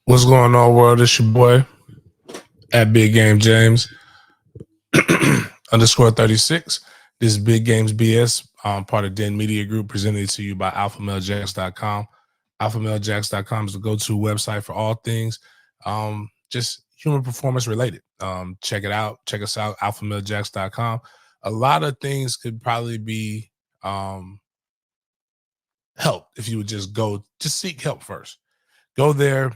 What's going on, world? It's your boy at Big Game James underscore 36. This is Big Games BS, part of Den Media Group, presented to you by AlphaMaleJacks.com. AlphaMaleJacks.com is the go-to website for all things just human performance related. Check it out. Check us out, AlphaMaleJacks.com. A lot of things could probably be helped if you would just seek help first. Go there,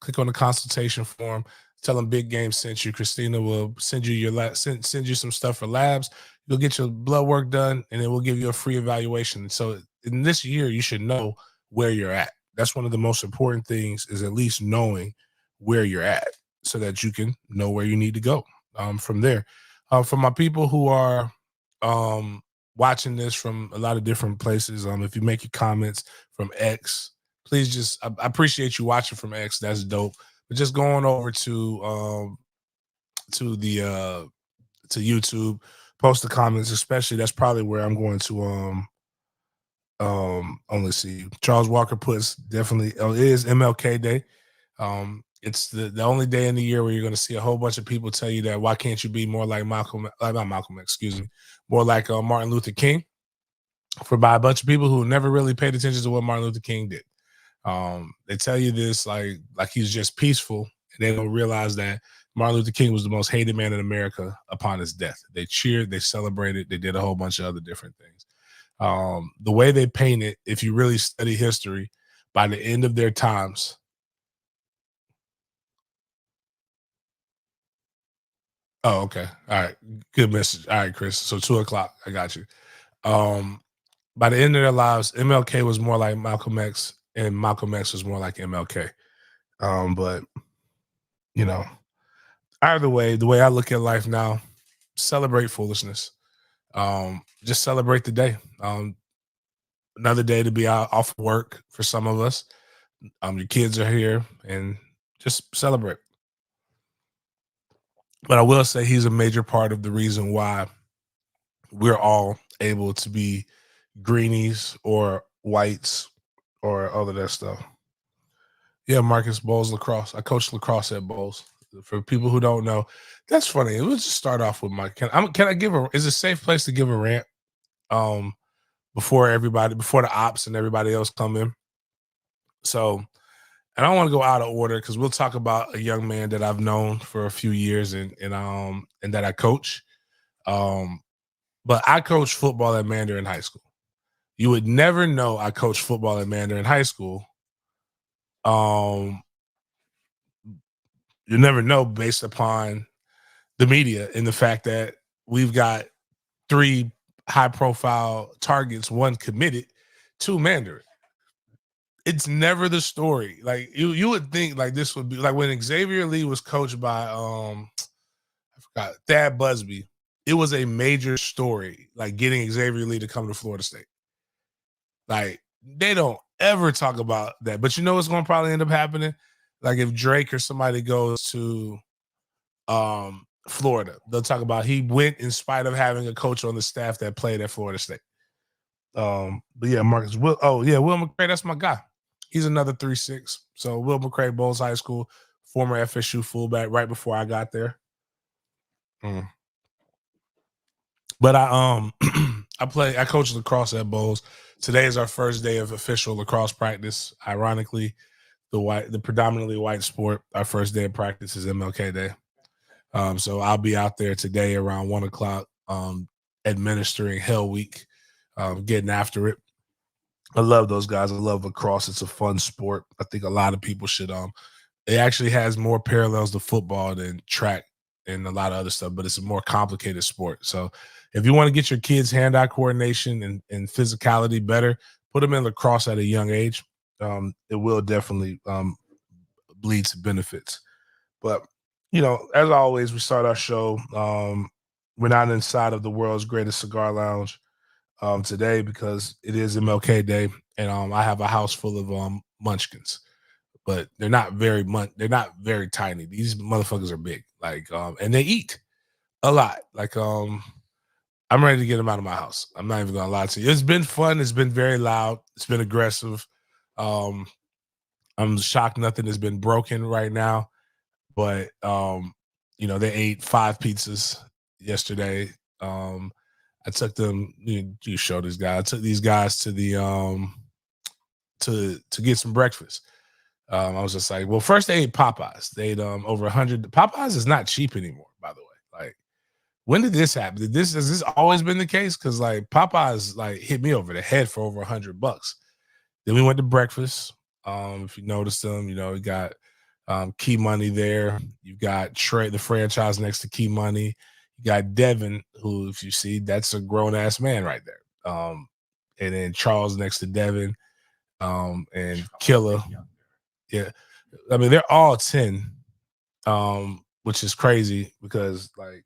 click on the consultation form. Tell them Big Game sent you. Christina will send you send you some stuff for labs. You'll get your blood work done, and then we'll give you a free evaluation. So in this year, you should know where you're at. That's one of the most important things, is at least knowing where you're at, so that you can know where you need to go from there. For my people who are watching this from a lot of different places, if you make your comments from X, please I appreciate you watching from X. That's dope. But just going over to YouTube, post the comments, especially. That's probably where I'm going to only see. Charles Walker puts definitely it is MLK Day. It's the only day in the year where you're going to see a whole bunch of people tell you that why can't you be more like not Malcolm, excuse me, more like Martin Luther King, by a bunch of people who never really paid attention to what Martin Luther King did. They tell you this like he's just peaceful, and they don't realize that Martin Luther King was the most hated man in America upon his death. They cheered, they celebrated, they did a whole bunch of other different things. The way they paint it, if you really study history, by the end of their times. Oh, okay. All right. Good message. All right, Chris. So 2:00. I got you. By the end of their lives, MLK was more like Malcolm X, and Malcolm X was more like MLK. But either way, the way I look at life now, celebrate foolishness. Just celebrate the day. Another day to be out off work for some of us. Your kids are here, and just celebrate. But I will say he's a major part of the reason why we're all able to be greenies or whites or all of that stuff. Yeah, Marcus, Bowles lacrosse. I coach lacrosse at Bowles. For people who don't know, that's funny. Let's just start off with Mike. Can I give is it a safe place to give a rant before the ops and everybody else come in? So, and I don't want to go out of order because we'll talk about a young man that I've known for a few years and that I coach. But I coached football at Mandarin High School. You would never know I coached football at Mandarin High School. You never know based upon the media and the fact that we've got 3 high-profile targets, 1 committed, 2 Mandarin. It's never the story. Like you would think like this would be like when Xavier Lee was coached by I forgot, Thad Busby. It was a major story, like getting Xavier Lee to come to Florida State. Like they don't ever talk about that. But you know what's going to probably end up happening? Like if Drake or somebody goes to Florida, they'll talk about he went in spite of having a coach on the staff that played at Florida State. But yeah, Marcus Will. Oh yeah, Will McCray. That's my guy. He's another 3'6". So Will McCray, Bowles High School, former FSU fullback. Right before I got there. But I I coach lacrosse at Bowles. Today is our first day of official lacrosse practice. Ironically, the predominantly white sport, our first day of practice is MLK Day. So I'll be out there today around 1:00, administering Hell Week, getting after it. I love those guys. I love lacrosse. It's a fun sport. I think a lot of people should. It actually has more parallels to football than track and a lot of other stuff, but it's a more complicated sport. So if you want to get your kids' hand-eye coordination and physicality better, put them in lacrosse at a young age. It will definitely bleed to benefits. But, as always, we start our show. We're not inside of the world's greatest cigar lounge today because it is MLK Day, and I have a house full of munchkins. But they're not very tiny. These motherfuckers are big, and they eat a lot. I'm ready to get them out of my house. I'm not even gonna lie to you. It's been fun. It's been very loud. It's been aggressive. I'm shocked nothing has been broken right now, but they ate 5 pizzas yesterday. I took them. You show these guys. I took these guys to the to get some breakfast. I was just like, well, first they ate Popeyes. They ate over 100. Popeyes is not cheap anymore, by the way. Like, when did this happen? Has this always been the case? Because like Popeyes like hit me over the head for over $100. Then we went to breakfast. If you noticed them, we got Key Money there. You got Trey, the franchise next to Key Money. You got Devin, who, if you see, that's a grown ass man right there. And then Charles next to Devin, and Killer. Yeah, I mean they're all 10, which is crazy because like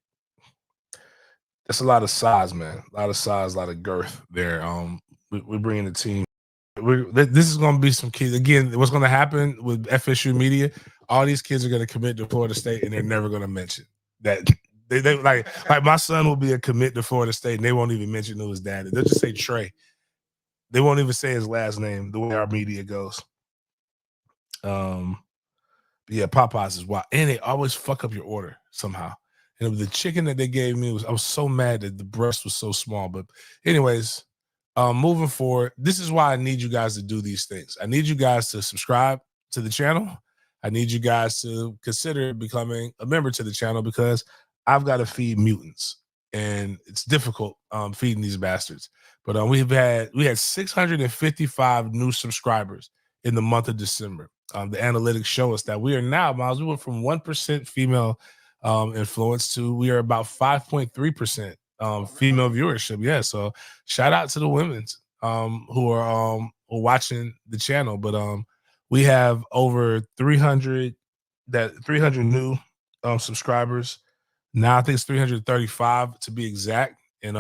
that's a lot of size, man. A lot of size, a lot of girth there. We're bringing the team. This is going to be some kids. Again, what's going to happen with FSU media, all these kids are going to commit to Florida State and they're never going to mention that. They like my son will be a commit to Florida State and they won't even mention who his dad is. They'll just say Trey. They won't even say his last name the way our media goes. Yeah, Popeyes is wild. And they always fuck up your order somehow. And the chicken that they gave me I was so mad that the breast was so small. But anyways, moving forward, this is why I need you guys to do these things. I need you guys to subscribe to the channel. I need you guys to consider becoming a member to the channel because I've got to feed mutants. And it's difficult feeding these bastards. But we had 655 new subscribers in the month of December. The analytics show us that we are now, Miles, we went from 1% female influence to we are about 5.3% female viewership. Yeah, so shout out to the women who are watching the channel. But we have over 300 new subscribers. Now I think it's 335 to be exact. And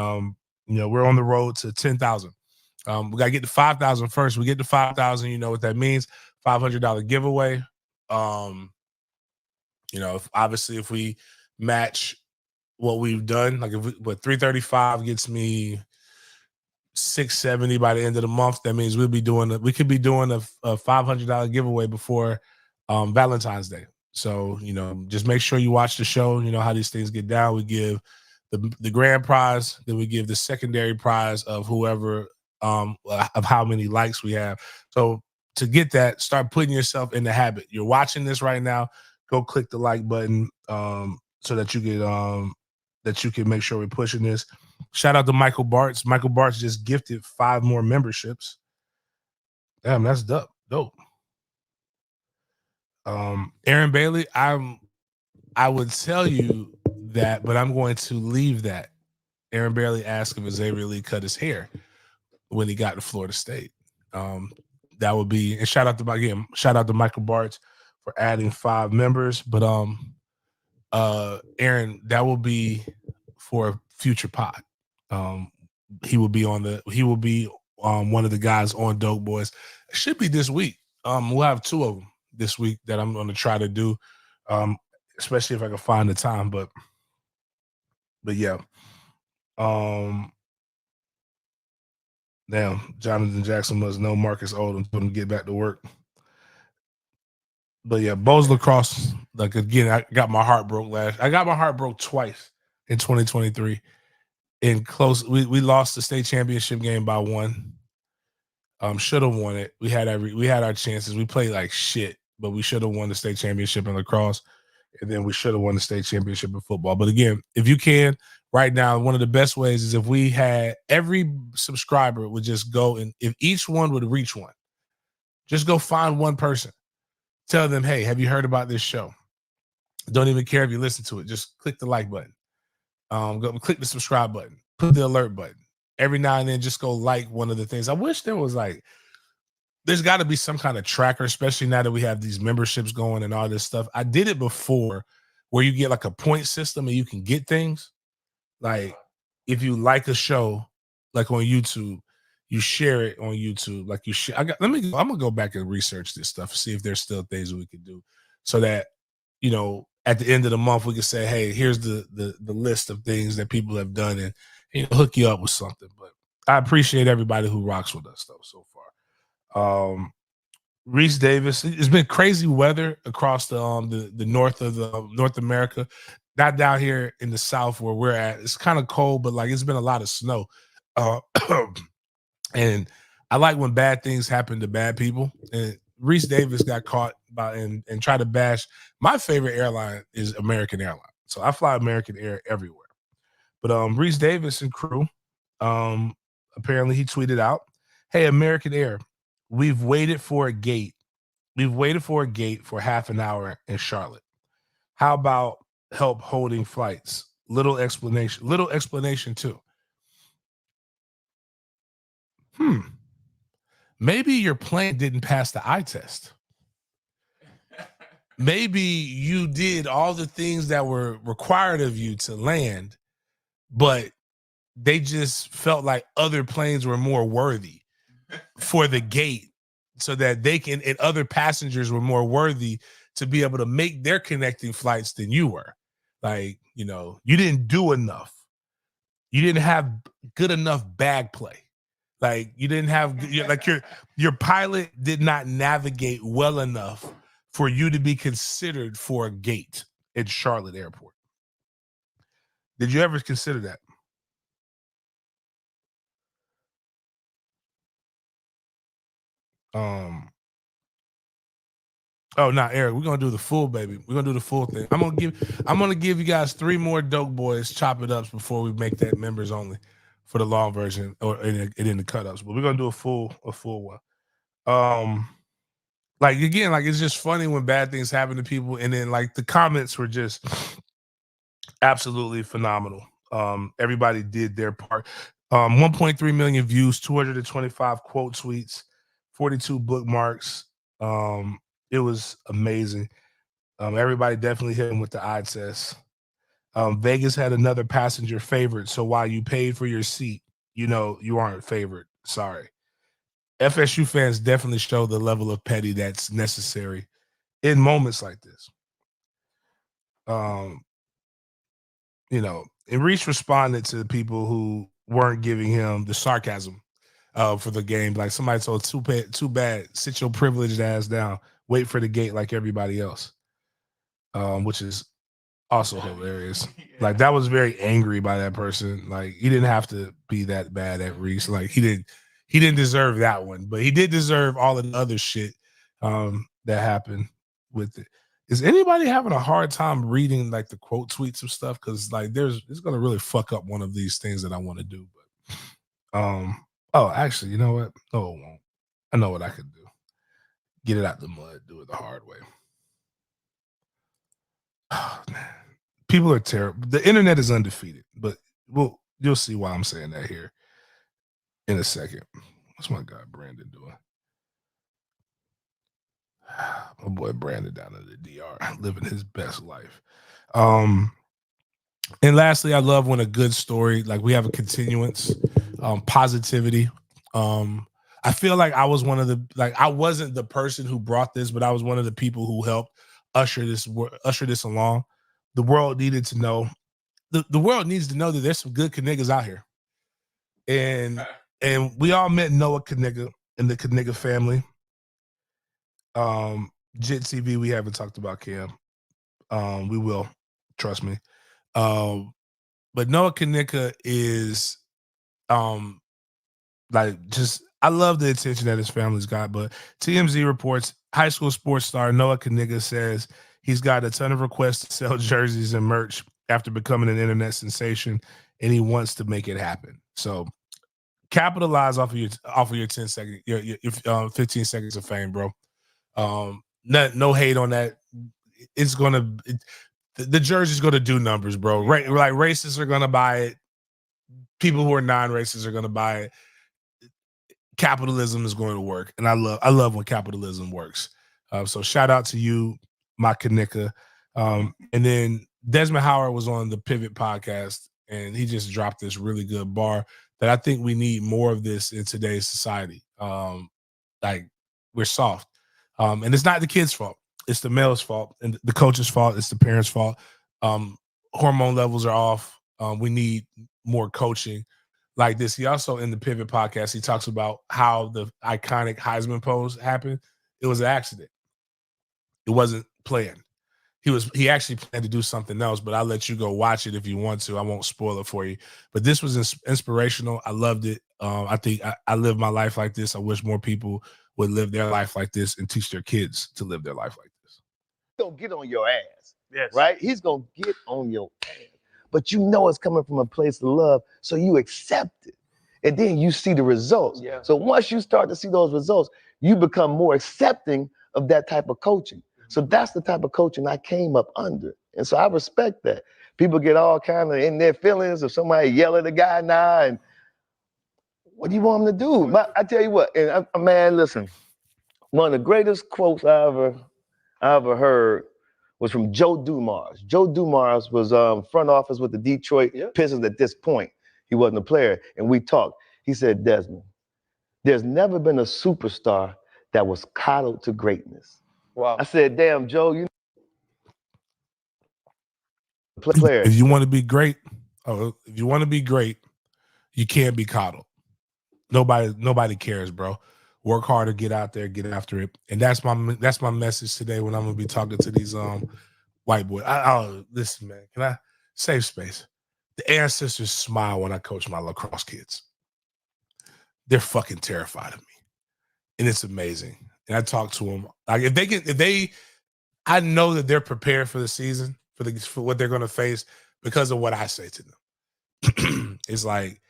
we're on the road to 10,000. We got to get to 5,000 first. We get to 5,000, you know what that means. $500 giveaway. If we match what we've done, like if 335 gets me 670 by the end of the month, that means we could be doing a $500 giveaway before Valentine's Day. So, just make sure you watch the show. You know how these things get down. We give the grand prize, then we give the secondary prize of whoever of how many likes we have. So to get that, start putting yourself in the habit. You're watching this right now. Go click the like button so that you can make sure we're pushing this. Shout out to Michael Bartz. Michael Bartz just gifted 5 more memberships. Damn, that's dope. Aaron Bailey, I would tell you that, but I'm going to leave that. Aaron Bailey asked if Xavier Lee cut his hair when he got to Florida State. That would be, and shout out to Michael Bartz for adding 5 members. But Aaron, that will be for a future pod. He will be one of the guys on Dope Boys. It should be this week. We'll have 2 of them this week that I'm going to try to do, especially if I can find the time. But yeah. Damn, Jonathan Jackson must know Marcus Oldham told him to get back to work. But yeah, Bowes Lacrosse, like again, I got my heart broke twice in 2023. In close, we lost the state championship game by 1. Should have won it. We had our chances. We played like shit, but we should have won the state championship in lacrosse, and then we should have won the state championship in football. But again, if you can, right now, one of the best ways is if we had every subscriber would just go, and if each one would reach one, just go find one person, tell them, hey, have you heard about this show? Don't even care if you listen to it. Just click the like button. Go click the subscribe button. Put the alert button. Every now and then, just go like one of the things. I wish there was there's got to be some kind of tracker, especially now that we have these memberships going and all this stuff. I did it before where you get like a point system and you can get things. Like if you like a show, like on YouTube, you share it on YouTube. Like you share. I'm gonna go back and research this stuff, see if there's still things we could do, so that at the end of the month we can say, hey, here's the list of things that people have done, and hook you up with something. But I appreciate everybody who rocks with us though so far. Reese Davis. It's been crazy weather across the north of the North America. Not down here in the south where we're at. It's kind of cold, but like it's been a lot of snow. Uh, and I like when bad things happen to bad people. And Reese Davis got caught by and tried to bash. My favorite airline is American Airlines. So I fly American Air everywhere. But Reese Davis and crew, apparently he tweeted out, "Hey, American Air, we've waited for a gate. We've waited for a gate for half an hour in Charlotte. How about help holding flights? Little explanation. Little explanation too. Hmm. Maybe your plane didn't pass the eye test. Maybe you did all the things that were required of you to land, but they just felt like other planes were more worthy for the gate so that they can, and other passengers were more worthy to be able to make their connecting flights than you were. Like, you didn't do enough. You didn't have good enough bag play. Like you didn't have like your pilot did not navigate well enough for you to be considered for a gate at Charlotte Airport. Did you ever consider that? Um Oh, not Eric. We're gonna do the full, baby. We're gonna do the full thing. I'm gonna give you guys 3 more dope boys chop it ups before we make that members only for the long version or and in the cut ups. But we're gonna do a full one. Um like again, like it's just funny when bad things happen to people, and then like the comments were just absolutely phenomenal. Everybody did their part. 1.3 million views, 225 quote tweets, 42 bookmarks. It was amazing. Everybody definitely hit him with the eye test. Vegas had another passenger favorite, so while you paid for your seat, you aren't favored. Sorry. FSU fans definitely show the level of petty that's necessary in moments like this. Um, and Reese responded to the people who weren't giving him the sarcasm for the game. Like somebody told, too bad, sit your privileged ass down, wait for the gate like everybody else, which is also hilarious. Like that was very angry by that person. Like he didn't have to be that bad at Reese. Like he didn't deserve that one, but he did deserve all of the other shit that happened with it. Is anybody having a hard time reading like the quote tweets of stuff? Because like it's gonna really fuck up one of these things that I want to do. But oh, actually, you know what? No, it won't. I know what I could do. Get it out the mud, do it the hard way. Oh, man. People are terrible. The internet is undefeated, but you'll see why I'm saying that here in a second. What's my guy Brandon doing? My boy Brandon down in the DR living his best life. Um, and lastly, I love when a good story, like we have a continuance, positivity. I feel like I was I wasn't the person who brought this, but I was one of the people who helped usher this along. The world needed to know. The world needs to know that there's some good niggas out here, and we all met Noah Kaniga and the Kaniga family. Jit TV, we haven't talked about Cam. We will, trust me. But Noah Kaniga is just I love the attention that his family's got. But TMZ reports high school sports star Noah Kaniga says he's got a ton of requests to sell jerseys and merch after becoming an internet sensation, and he wants to make it happen. So capitalize off of your 10 seconds, your 15 seconds of fame, bro. No hate on that. It's gonna the jersey's gonna do numbers, bro. Right, like racists are gonna buy it. People who are non-racist are gonna buy it. Capitalism is going to work, and I love when capitalism works. So shout out to you, my Kanika. And then Desmond Howard was on the Pivot podcast, and he just dropped this really good bar that I think we need more of this in today's society. Like we're soft, and it's not the kids' fault; it's the male's fault, and the coach's fault. It's the parents' fault. Hormone levels are off. We need more coaching like this. He also in the Pivot podcast, he talks about how the iconic Heisman pose happened. It was an accident. It wasn't planned. He actually planned to do something else, but I'll let you go watch it if you want to. I won't spoil it for you. But this was inspirational. I loved it. I think I live my life like this. I wish more people would live their life like this and teach their kids to live their life like this. He's gonna get on your ass, yes. Right? He's gonna get on your ass. But you know it's coming from a place of love, so you accept it. And then you see the results. Yeah. So once you start to see those results, you become more accepting of that type of coaching. So that's the type of coaching I came up under. And so I respect that. People get all kind of in their feelings if somebody yell at a guy now, and what do you want him to do? I tell you what, and man, listen, one of the greatest quotes I ever heard was from Joe Dumars. Joe Dumars was front office with the Detroit Pistons at this point. He wasn't a player, and we talked. He said, Desmond, there's never been a superstar that was coddled to greatness. Wow. I said, damn, Joe, you player. If you want to be great, you can't be coddled. Nobody cares, bro. Work harder, get out there, get after it. And that's my message today when I'm gonna be talking to these white boys. Listen, man, can I safe space? The ancestors smile when I coach my lacrosse kids. They're fucking terrified of me. And it's amazing. And I talk to them. Like I know that they're prepared for the season, for what they're gonna face because of what I say to them. It's like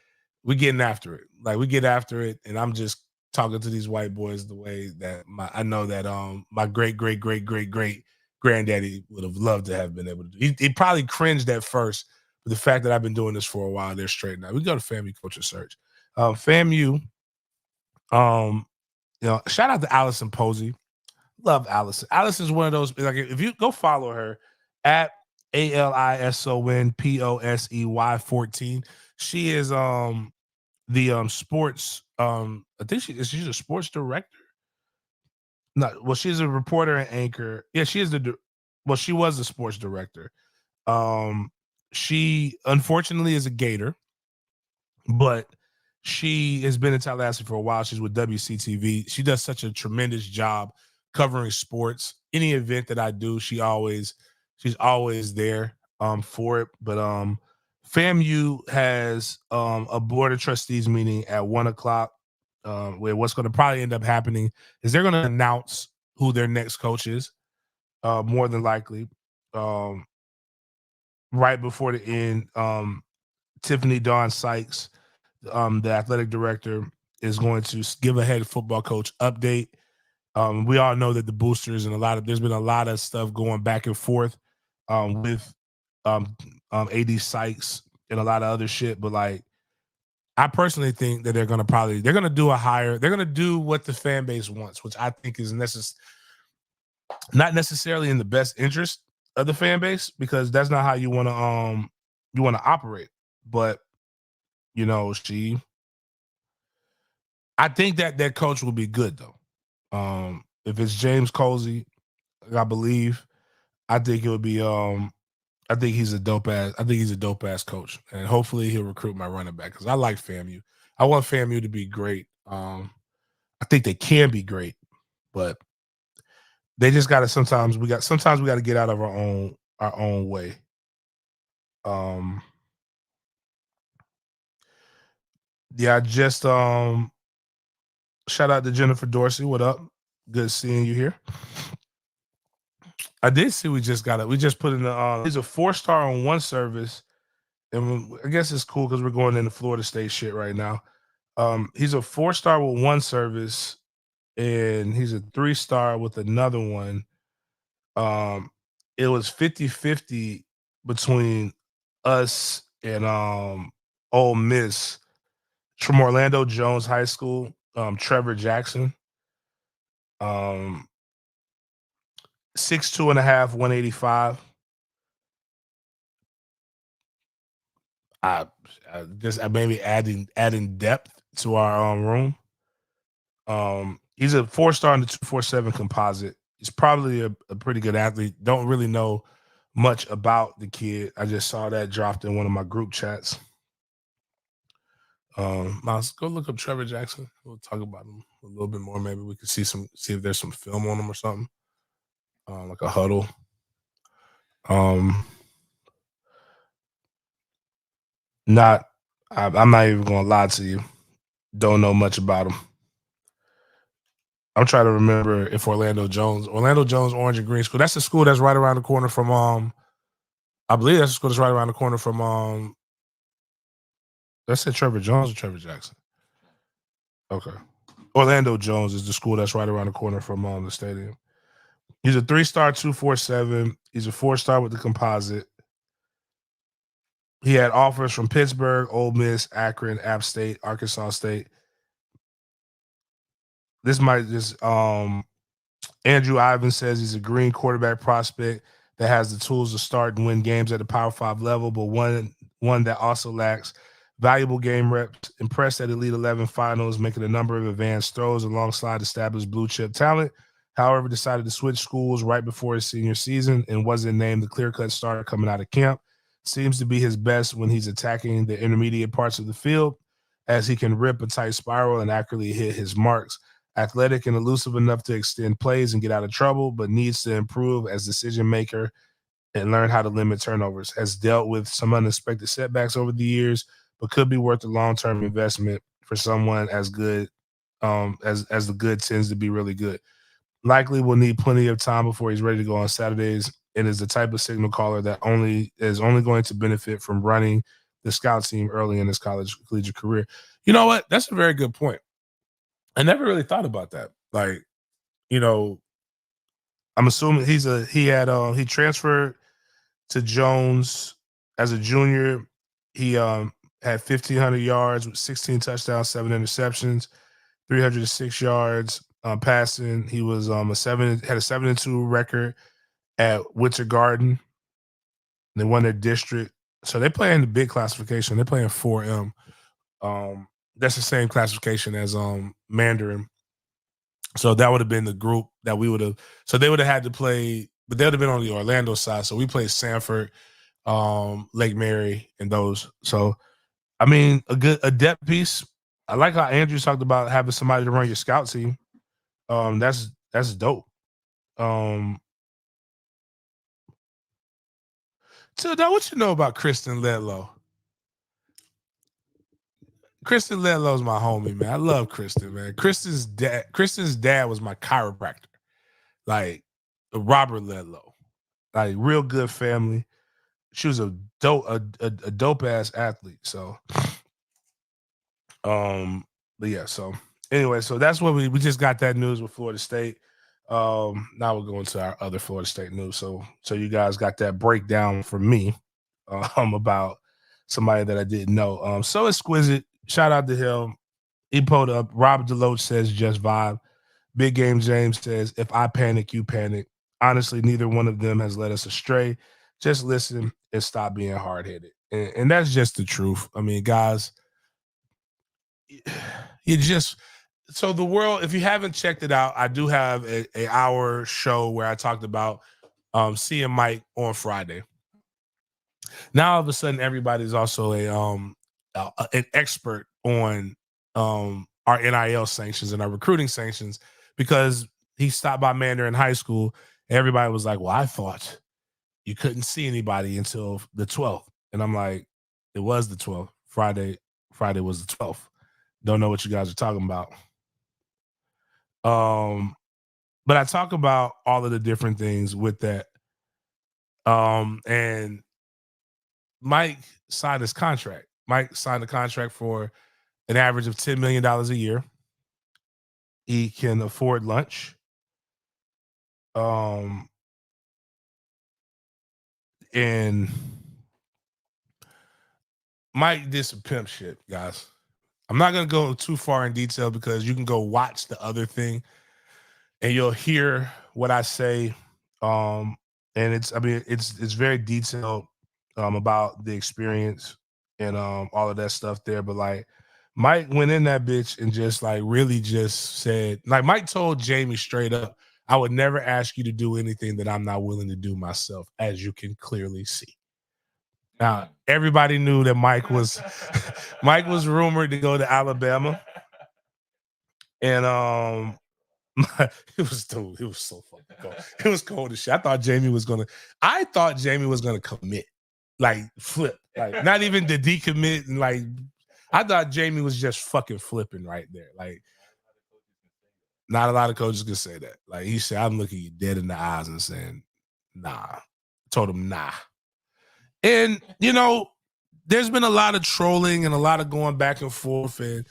we getting after it. Like we get after it, and I'm just talking to these white boys the way that I know that my great granddaddy would have loved to have been able to do. He probably cringed at first, but the fact that I've been doing this for a while, they're straight now. We go to FAMU Coaching Search. FAMU, shout out to Allison Posey. Love Allison. Allison's one of those, like, if you go follow her at ALISONPOSEY 14. She is the sports I think she's a sports director. No, well, she's a reporter and anchor. Yeah, she was a sports director. She unfortunately is a Gator, but she has been in Tallahassee for a while. She's with WCTV. She does such a tremendous job covering sports. Any event that I do, she's always there for it. But FAMU has a board of trustees meeting at 1:00. Where what's going to probably end up happening is they're going to announce who their next coach is, more than likely. Right before the end, Tiffany Dawn Sykes, the athletic director, is going to give a head football coach update. We all know that the boosters and there's been a lot of stuff going back and forth with AD Sykes and a lot of other shit. But like, I personally think that they're going to do a hire. They're going to do what the fan base wants, which I think is not necessarily in the best interest of the fan base, because that's not how you want to operate. But I think that coach will be good though. If it's James Colsey, I believe, I think it would be I think he's a dope ass coach, and hopefully he'll recruit my running back, because I like FAMU. I want FAMU to be great. I think they can be great, but they just got to sometimes we got to get out of our own way. Yeah, just shout out to Jennifer Dorsey. What up? Good seeing you here. I did see we just put in the he's a 4-star on one service, and I guess it's cool because we're going into Florida State shit right now. He's a 4-star with one service, and he's a 3-star with another one. It was 50-50 between us and Ole Miss from Orlando Jones High School, Trevor Jackson. 6'2.5", 185. I maybe adding depth to our room. He's a 4-star in the 247 composite. He's probably a pretty good athlete. Don't really know much about the kid. I just saw that dropped in one of my group chats. Miles, go look up Trevor Jackson. We'll talk about him a little bit more. Maybe we could see if there's some film on him or something. Like a huddle. I'm not even gonna lie to you. Don't know much about him. I'm trying to remember if Orlando Jones, Orange and Green School. That's the school that's right around the corner from I believe that's the school that's right around the corner from That's it, Trevor Jones or Trevor Jackson. Okay. Orlando Jones is the school that's right around the corner from the stadium. He's a 3-star 247. He's a 4-star with the composite. He had offers from Pittsburgh, Ole Miss, Akron, App State, Arkansas State. This might just Andrew Ivan says he's a green quarterback prospect that has the tools to start and win games at the Power 5 level, but one that also lacks valuable game reps, impressed at Elite 11 finals, making a number of advanced throws alongside established blue chip talent. However, decided to switch schools right before his senior season and wasn't named the clear-cut starter coming out of camp. Seems to be his best when he's attacking the intermediate parts of the field, as he can rip a tight spiral and accurately hit his marks. Athletic and elusive enough to extend plays and get out of trouble, but needs to improve as decision maker and learn how to limit turnovers. Has dealt with some unexpected setbacks over the years, but could be worth a long-term investment for someone as good as the good tends to be really good. Likely will need plenty of time before he's ready to go on Saturdays, and is the type of signal caller that is only going to benefit from running the scout team early in his collegiate career. You know what? That's a very good point. I never really thought about that. Like, I'm assuming he transferred to Jones as a junior. He had 1,500 yards with 16 touchdowns, 7 interceptions, 306 yards passing. He was had a 7-2 record at Winter Garden. They won their district, so they play in the big classification. They play in 4M. That's the same classification as Mandarin. So that would have been the group that we would have. So they would have had to play, but they would have been on the Orlando side. So we played Sanford, Lake Mary, and those. So I mean, a depth piece. I like how Andrew talked about having somebody to run your scout team. That's dope. So now, what you know about Kristen Ledlow? Kristen Ledlow's my homie, man. I love Kristen, man. Kristen's dad was my chiropractor, like Robert Ledlow, like real good family. She was a dope ass athlete. So, but yeah. So anyway, so that's what we just got that news with Florida State. Now we're going to our other Florida State news. So you guys got that breakdown from me, about somebody that I didn't know. So exquisite. Shout out to him. He pulled up. Rob Deloach says just vibe. Big Game James says, if I panic, you panic. Honestly, neither one of them has led us astray. Just listen and stop being hard-headed. And that's just the truth. I mean, guys, so the world, if you haven't checked it out, I do have a hour show where I talked about seeing Mike on Friday. Now all of a sudden, everybody's also an expert on our NIL sanctions and our recruiting sanctions, because he stopped by Mandarin High School. Everybody was like, well, I thought you couldn't see anybody until the 12th. And I'm like, it was the 12th. Friday was the 12th. Don't know what you guys are talking about. But I talk about all of the different things with that. And Mike signed his contract. Mike signed a contract for an average of $10 million a year. He can afford lunch. And Mike did some pimp shit, guys. I'm not going to go too far in detail because you can go watch the other thing and you'll hear what I say. And it's very detailed about the experience and all of that stuff there. But like, Mike went in that bitch and just like really just said, like, Mike told Jamie straight up, I would never ask you to do anything that I'm not willing to do myself, as you can clearly see. Now, everybody knew that Mike was rumored to go to Alabama. And it was so fucking cold. It was cold as shit. I thought Jamie was gonna commit, like flip, like not even to decommit, and like I thought Jamie was just fucking flipping right there. Like, not a lot of coaches can say that. Like he said, I'm looking you dead in the eyes and saying, nah. Told him nah. And there's been a lot of trolling and a lot of going back and forth, and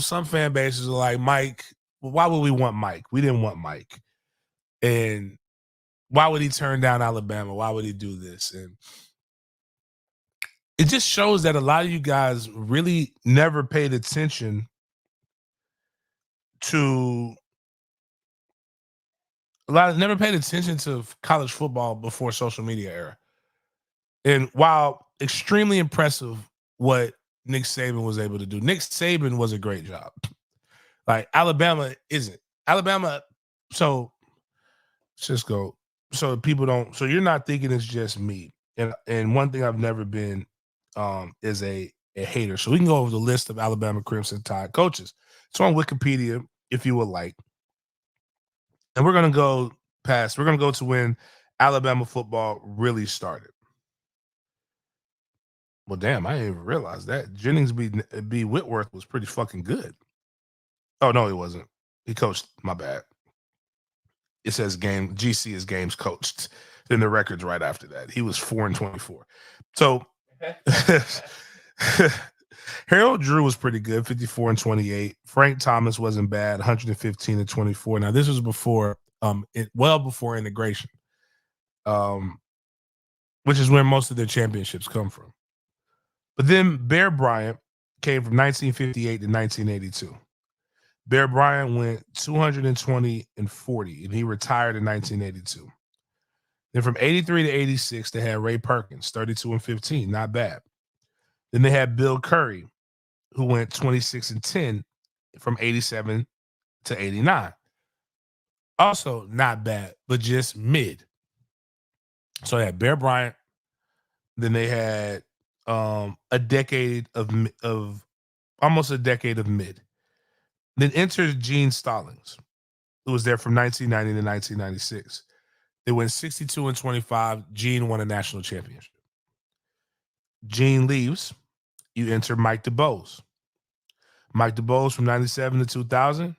some fan bases are like, Mike, well, why would we want Mike? We didn't want Mike. And why would he turn down Alabama? Why would he do this? And it just shows that a lot of you guys really never paid attention to college football before social media era. And while extremely impressive what Nick Saban was able to do, Nick Saban was a great job. Like Alabama isn't. Alabama, so just go. So people don't. So you're not thinking it's just me. And one thing I've never been is a hater. So we can go over the list of Alabama Crimson Tide coaches. It's on Wikipedia if you would like. And we're gonna go past. We're gonna go to when Alabama football really started. Well, damn, I didn't even realize that. Jennings B. Whitworth was pretty fucking good. Oh, no, he wasn't. He coached. My bad. It says GC is games coached. Then the record's right after that. He was 4-24. So Harold Drew was pretty good, 54-28. Frank Thomas wasn't bad, 115-24. Now, this was before, well before integration, which is where most of their championships come from. But then Bear Bryant came from 1958 to 1982. Bear Bryant went 220-40, and he retired in 1982. Then from 83 to 86, they had Ray Perkins, 32-15, not bad. Then they had Bill Curry, who went 26-10 from 87 to 89. Also not bad, but just mid. So they had Bear Bryant. Then they had a decade of almost a decade of mid. Then entered Gene Stallings, who was there from 1990 to 1996. They went 62-25. Gene won a national championship. Gene leaves. You enter Mike DuBose. Mike DuBose from 97 to 2000.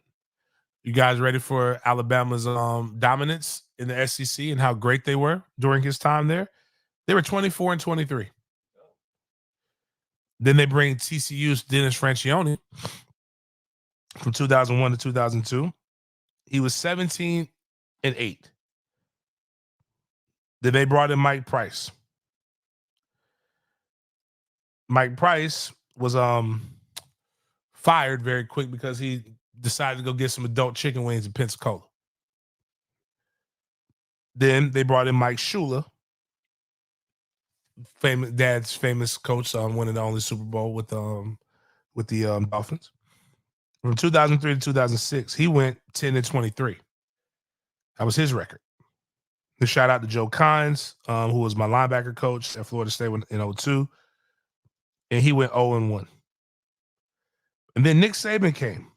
You guys ready for Alabama's dominance in the SEC and how great they were during his time there? They were 24-23. Then they bring TCU's Dennis Franchione from 2001 to 2002. He was 17-8. Then they brought in Mike Price. Mike Price was fired very quick because he decided to go get some adult chicken wings in Pensacola. Then they brought in Mike Shula, dad's famous coach, winning the only Super Bowl with the Dolphins. From 2003 to 2006, he went 10-23. That was his record. The shout out to Joe Kynes, who was my linebacker coach at Florida State in 2002, and he went 0-1. And then Nick Saban came.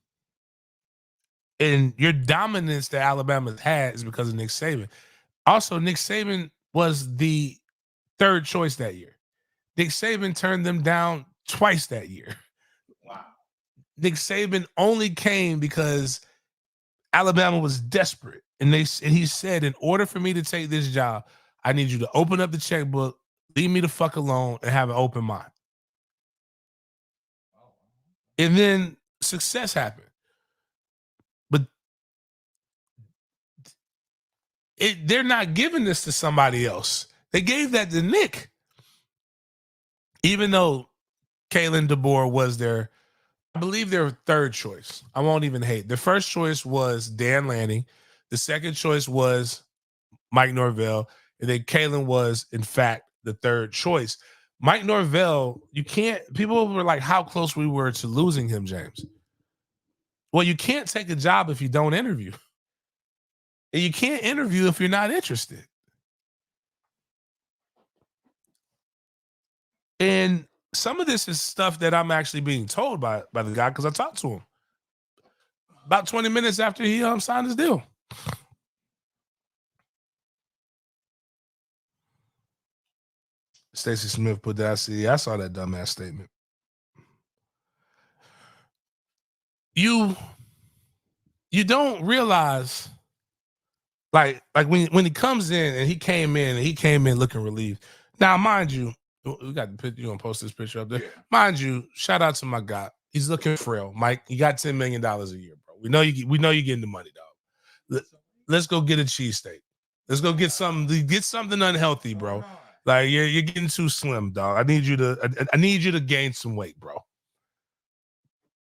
And your dominance that Alabama had is because of Nick Saban. Also, Nick Saban was the third choice that year. Nick Saban turned them down twice that year. Wow. Nick Saban only came because Alabama was desperate. And he said, in order for me to take this job, I need you to open up the checkbook, leave me the fuck alone, and have an open mind. And then success happened. But they're not giving this to somebody else. They gave that to Nick. Even though Kalen DeBoer was I believe their third choice. I won't even hate. The first choice was Dan Lanning. The second choice was Mike Norville. And then Kalen was, in fact, the third choice. Mike Norville, people were like, how close we were to losing him, James. Well, you can't take a job if you don't interview. And you can't interview if you're not interested. And some of this is stuff that I'm actually being told by the guy because I talked to him about 20 minutes after he signed his deal. Stacey Smith put that. I saw that dumbass statement. You don't realize, like when he comes in and he came in looking relieved. Now, mind you, we got the picture. You gonna post this picture up there? Yeah. Mind you, shout out to my guy. He's looking frail, Mike. You got $10 million a year, bro. We know you're getting the money, dog. Let's go get a cheesesteak. Let's go get something unhealthy, bro. Like you're getting too slim, dog. I need you to gain some weight, bro.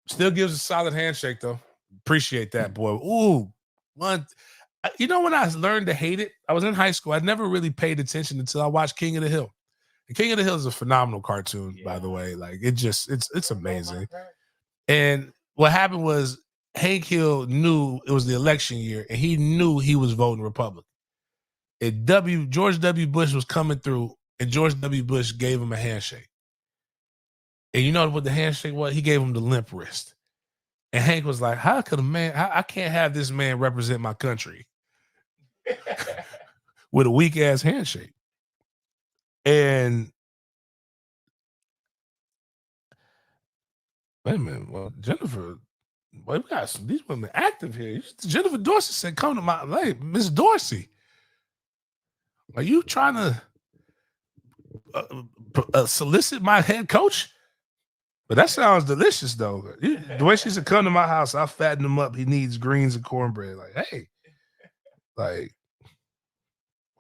Still gives a solid handshake though. Appreciate that, boy. Ooh, one. You know when I learned to hate it? I was in high school. I never really paid attention until I watched King of the Hill. And King of the Hill is a phenomenal cartoon, by the way. Like it's amazing. And what happened was Hank Hill knew it was the election year, and he knew he was voting Republican. And George W. Bush was coming through, and George W. Bush gave him a handshake. And you know what the handshake was? He gave him the limp wrist. And Hank was like, how could I can't have this man represent my country with a weak ass handshake. And wait a minute, well, Jennifer, we got these women active here. Jennifer Dorsey said, come to my life, Miss Dorsey. Are you trying to solicit my head coach? But that sounds delicious, though. The way she said, come to my house, I'll fatten him up. He needs greens and cornbread. Like, hey, like,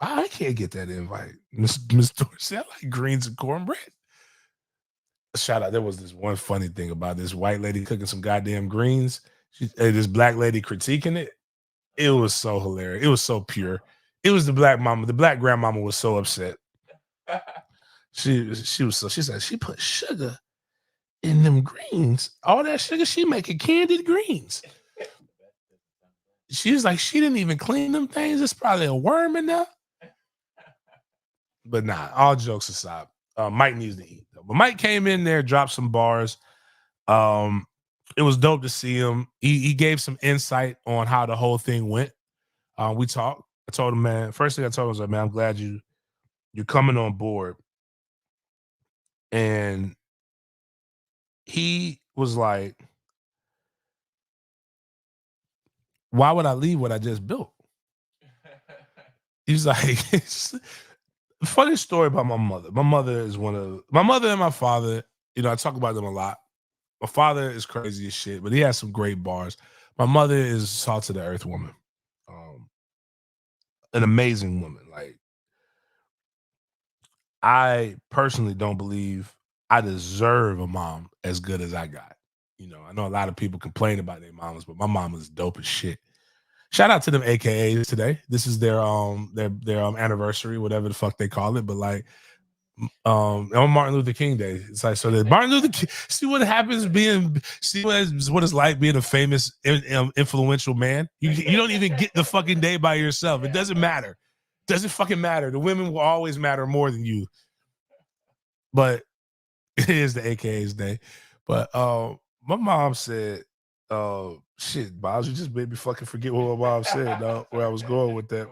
wow, I can't get that invite. Miss Dorsey, I like greens and cornbread. Shout out. There was this one funny thing about this white lady cooking some goddamn greens. This black lady critiquing it. It was so hilarious. It was so pure. It was the black mama. The black grandmama was so upset. She said she put sugar in them greens. All that sugar, she making candied greens. She was like, she didn't even clean them things. There's probably a worm in there. But nah, all jokes aside, Mike needs to eat though. But Mike came in there, dropped some bars. It was dope to see him. He gave some insight on how the whole thing went. We talked. I told him, man, first thing I told him was like, man, I'm glad you're coming on board. And he was like, why would I leave what I just built? He's like, funny story about my mother. My mother and my father, you know, I talk about them a lot. My father is crazy as shit, but he has some great bars. My mother is salt of the earth woman. An amazing woman. Like, I personally don't believe I deserve a mom as good as I got. You know, I know a lot of people complain about their mamas, but my mom is dope as shit. Shout out to them AKAs today. This is their anniversary, whatever the fuck they call it. But like, on Martin Luther King Day, it's like, so that Martin Luther King, see what happens what it's like being a famous, influential man. You don't even get the fucking day by yourself. It doesn't matter. It doesn't fucking matter. The women will always matter more than you. But it is the AKA's day. But my mom said, shit, Boz, you just made me fucking forget what my mom said, dog, where I was going with that.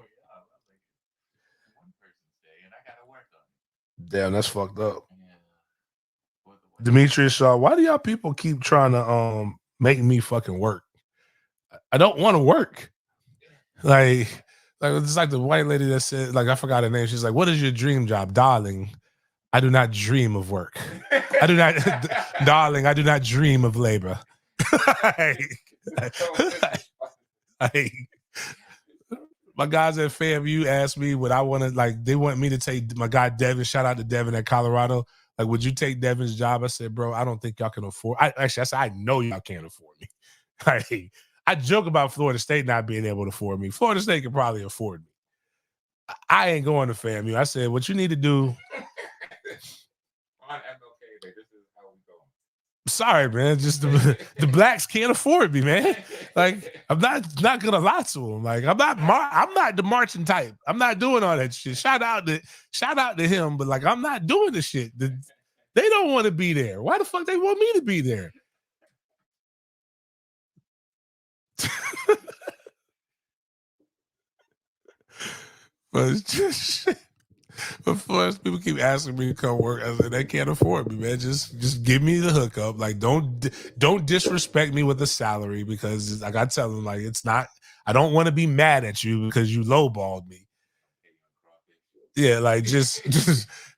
Damn, that's fucked up. Demetrius Shaw, why do y'all people keep trying to make me fucking work? I don't want to work. Like it's like the white lady that said, like, I forgot her name. She's like, what is your dream job? Darling, I do not dream of work. Darling, I do not dream of labor. My guys at FAMU asked me would I want to, like, they want me to take my guy Devin. Shout out to Devin at Colorado. Like, would you take Devin's job? I said, bro, I don't think y'all can afford. I said, I know y'all can't afford me. Like, I joke about Florida State not being able to afford me. Florida State could probably afford me. I ain't going to FAMU. I said, what you need to do. Sorry, man. Just the blacks can't afford me, man. Like, I'm not gonna lie to them. Like, I'm not the marching type. I'm not doing all that shit. Shout out to him, but like, I'm not doing the shit. They don't want to be there. Why the fuck they want me to be there? But it's just shit. But first, people keep asking me to come work. I said they can't afford me, man. Just give me the hookup. Like don't disrespect me with the salary because like I tell them, like it's not. I don't want to be mad at you because you lowballed me. Yeah, like just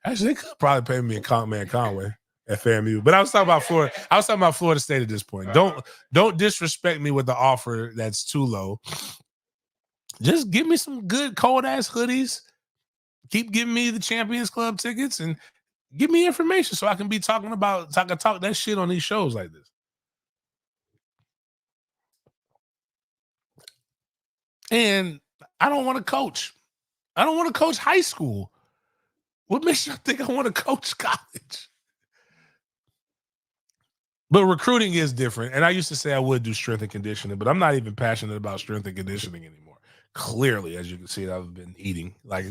actually they could probably pay me in Conway at FAMU. But I was talking about Florida. I was talking about Florida State at this point. Don't disrespect me with the offer that's too low. Just give me some good cold ass hoodies. Keep giving me the Champions Club tickets and give me information so I can be talking about, so I can talk that shit on these shows like this. And I don't want to coach. I don't want to coach high school. What makes you think I want to coach college? But recruiting is different. And I used to say I would do strength and conditioning, but I'm not even passionate about strength and conditioning anymore. Clearly, as you can see, I've been eating. Like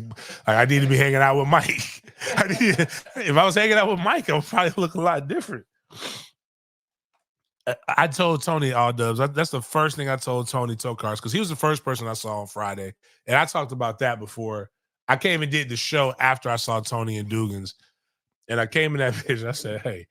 I need to be hanging out with Mike. If I was hanging out with Mike, I would probably look a lot different. I told Tony all dubs. That's the first thing I told Tony Tokars because he was the first person I saw on Friday. And I talked about that before. I came and did the show after I saw Tony and Dugans. And I came in that bitch and I said, hey,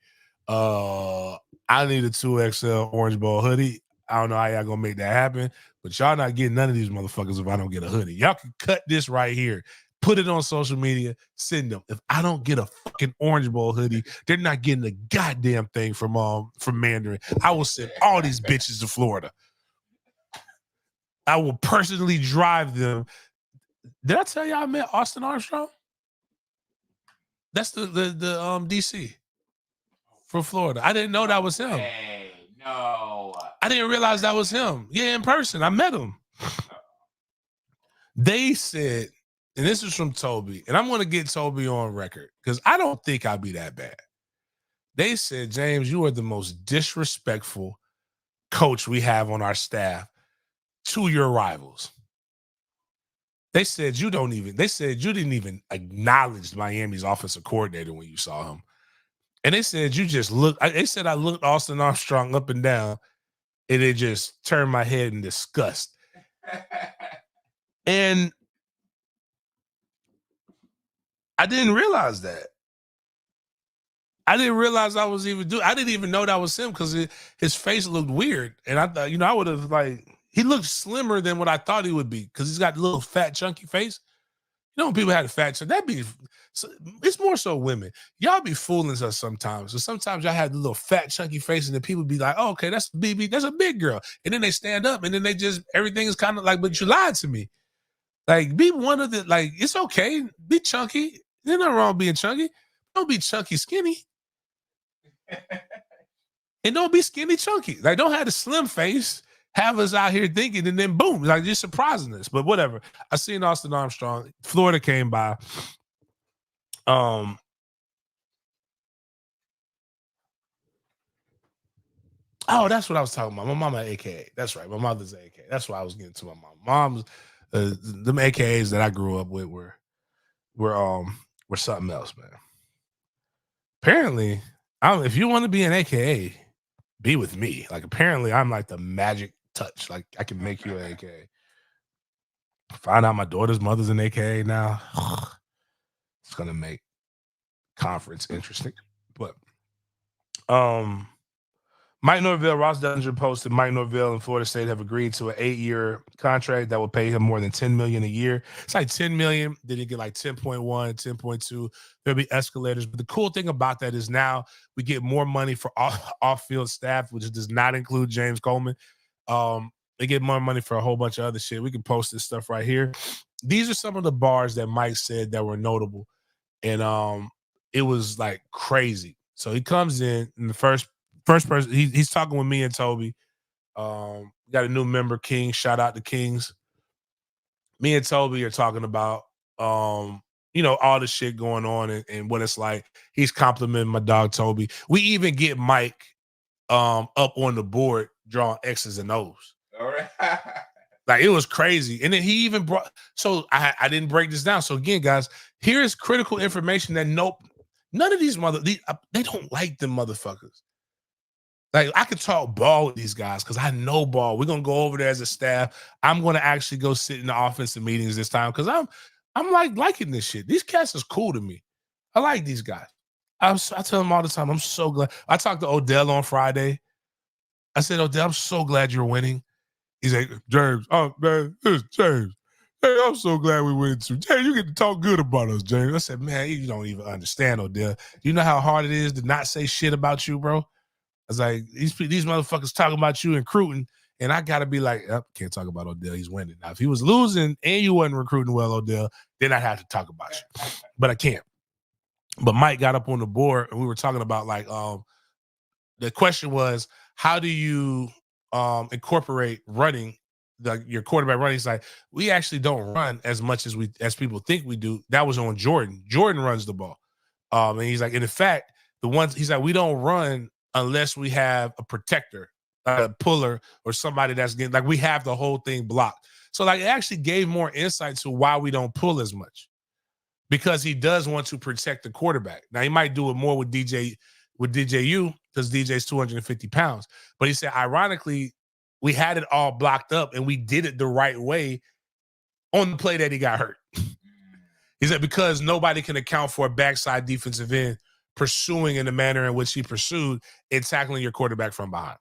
I need a 2XL Orange Bowl hoodie. I don't know how y'all gonna make that happen, but y'all not getting none of these motherfuckers if I don't get a hoodie. Y'all can cut this right here, put it on social media, send them. If I don't get a fucking Orange Bowl hoodie, they're not getting a goddamn thing from Mandarin. I will send all these bitches to Florida. I will personally drive them. Did I tell y'all I met Austin Armstrong? That's the DC from Florida. I didn't know that was him. Hey, no. I didn't realize that was him. Yeah, in person. I met him. They said, and this is from Toby, and I'm going to get Toby on record because I don't think I'll be that bad. They said, James, you are the most disrespectful coach we have on our staff to your rivals. They said you didn't even acknowledge Miami's offensive coordinator when you saw him. And they said you just looked, they said I looked Austin Armstrong up and down and it just turned my head in disgust. And I didn't realize that. I didn't realize I didn't even know that was him because his face looked weird. And I thought, I would have he looked slimmer than what I thought he would be because he's got a little fat, chunky face. When people had a fat chunk, it's more so women. Y'all be fooling us sometimes. So sometimes y'all have a little fat, chunky face and then people be like, oh, okay, that's a big girl. And then they stand up and then everything is kind of like, but you lied to me. Like, be one of it's okay. Be chunky. There's nothing wrong with being chunky. Don't be chunky skinny. And don't be skinny chunky. Like, don't have a slim face, have us out here thinking, and then boom, like just surprising us. But whatever. I seen Austin Armstrong. Florida came by. Oh, that's what I was talking about. My mama AKA. That's right. My mother's AKA. That's what I was getting to my mom. Mom's them AKAs that I grew up with were something else, man. Apparently, if you want to be an AKA, be with me. Like, apparently, I'm like the magic touch. Like, I can make you an AKA. Find out my daughter's mother's an AKA now. It's gonna make conference interesting. But Mike Norville, Ross Dellinger posted Mike Norville and Florida State have agreed to an 8-year contract that will pay him more than $10 million a year. It's like $10 million. Then you get like 10.1, 10.2. There'll be escalators. But the cool thing about that is now we get more money for off-field staff, which does not include James Coleman. They get more money for a whole bunch of other shit. We can post this stuff right here. These are some of the bars that Mike said that were notable. And it was like crazy. So he comes in and the first person, he's talking with me and Toby. Got a new member, King. Shout out to Kings. Me and Toby are talking about, all the shit going on and what it's like. He's complimenting my dog, Toby. We even get Mike up on the board drawing X's and O's. All right. Like, it was crazy. And then he even brought, so I didn't break this down. So again, guys, here is critical information that None of these they don't like them motherfuckers. Like, I could talk ball with these guys because I know ball. We're gonna go over there as a staff. I'm gonna actually go sit in the offensive meetings this time because I'm like liking this shit. These cats is cool to me. I like these guys. I tell them all the time, I'm so glad. I talked to Odell on Friday. I said, Odell, I'm so glad you're winning. He's like, James, oh man, this is James. Hey, I'm so glad we win too. James, you get to talk good about us, James. I said, man, you don't even understand, Odell. You know how hard it is to not say shit about you, bro? I was like, these motherfuckers talking about you and recruiting, and I gotta be like, oh, can't talk about Odell. He's winning. Now, if he was losing and you wasn't recruiting well, Odell, then I'd have to talk about you. But I can't. But Mike got up on the board and we were talking about like the question was, how do you incorporate running, your quarterback running? He's like, we actually don't run as much as people think we do. That was on Jordan. Jordan runs the ball. And he's like, and in fact, he's like, we don't run unless we have a protector, a puller, or somebody that's getting, like, we have the whole thing blocked. So like, it actually gave more insight to why we don't pull as much, because he does want to protect the quarterback. Now he might do it more with DJU because DJ's 250 pounds. But he said, ironically, we had it all blocked up and we did it the right way on the play that he got hurt. He said, because nobody can account for a backside defensive end pursuing in the manner in which he pursued and tackling your quarterback from behind.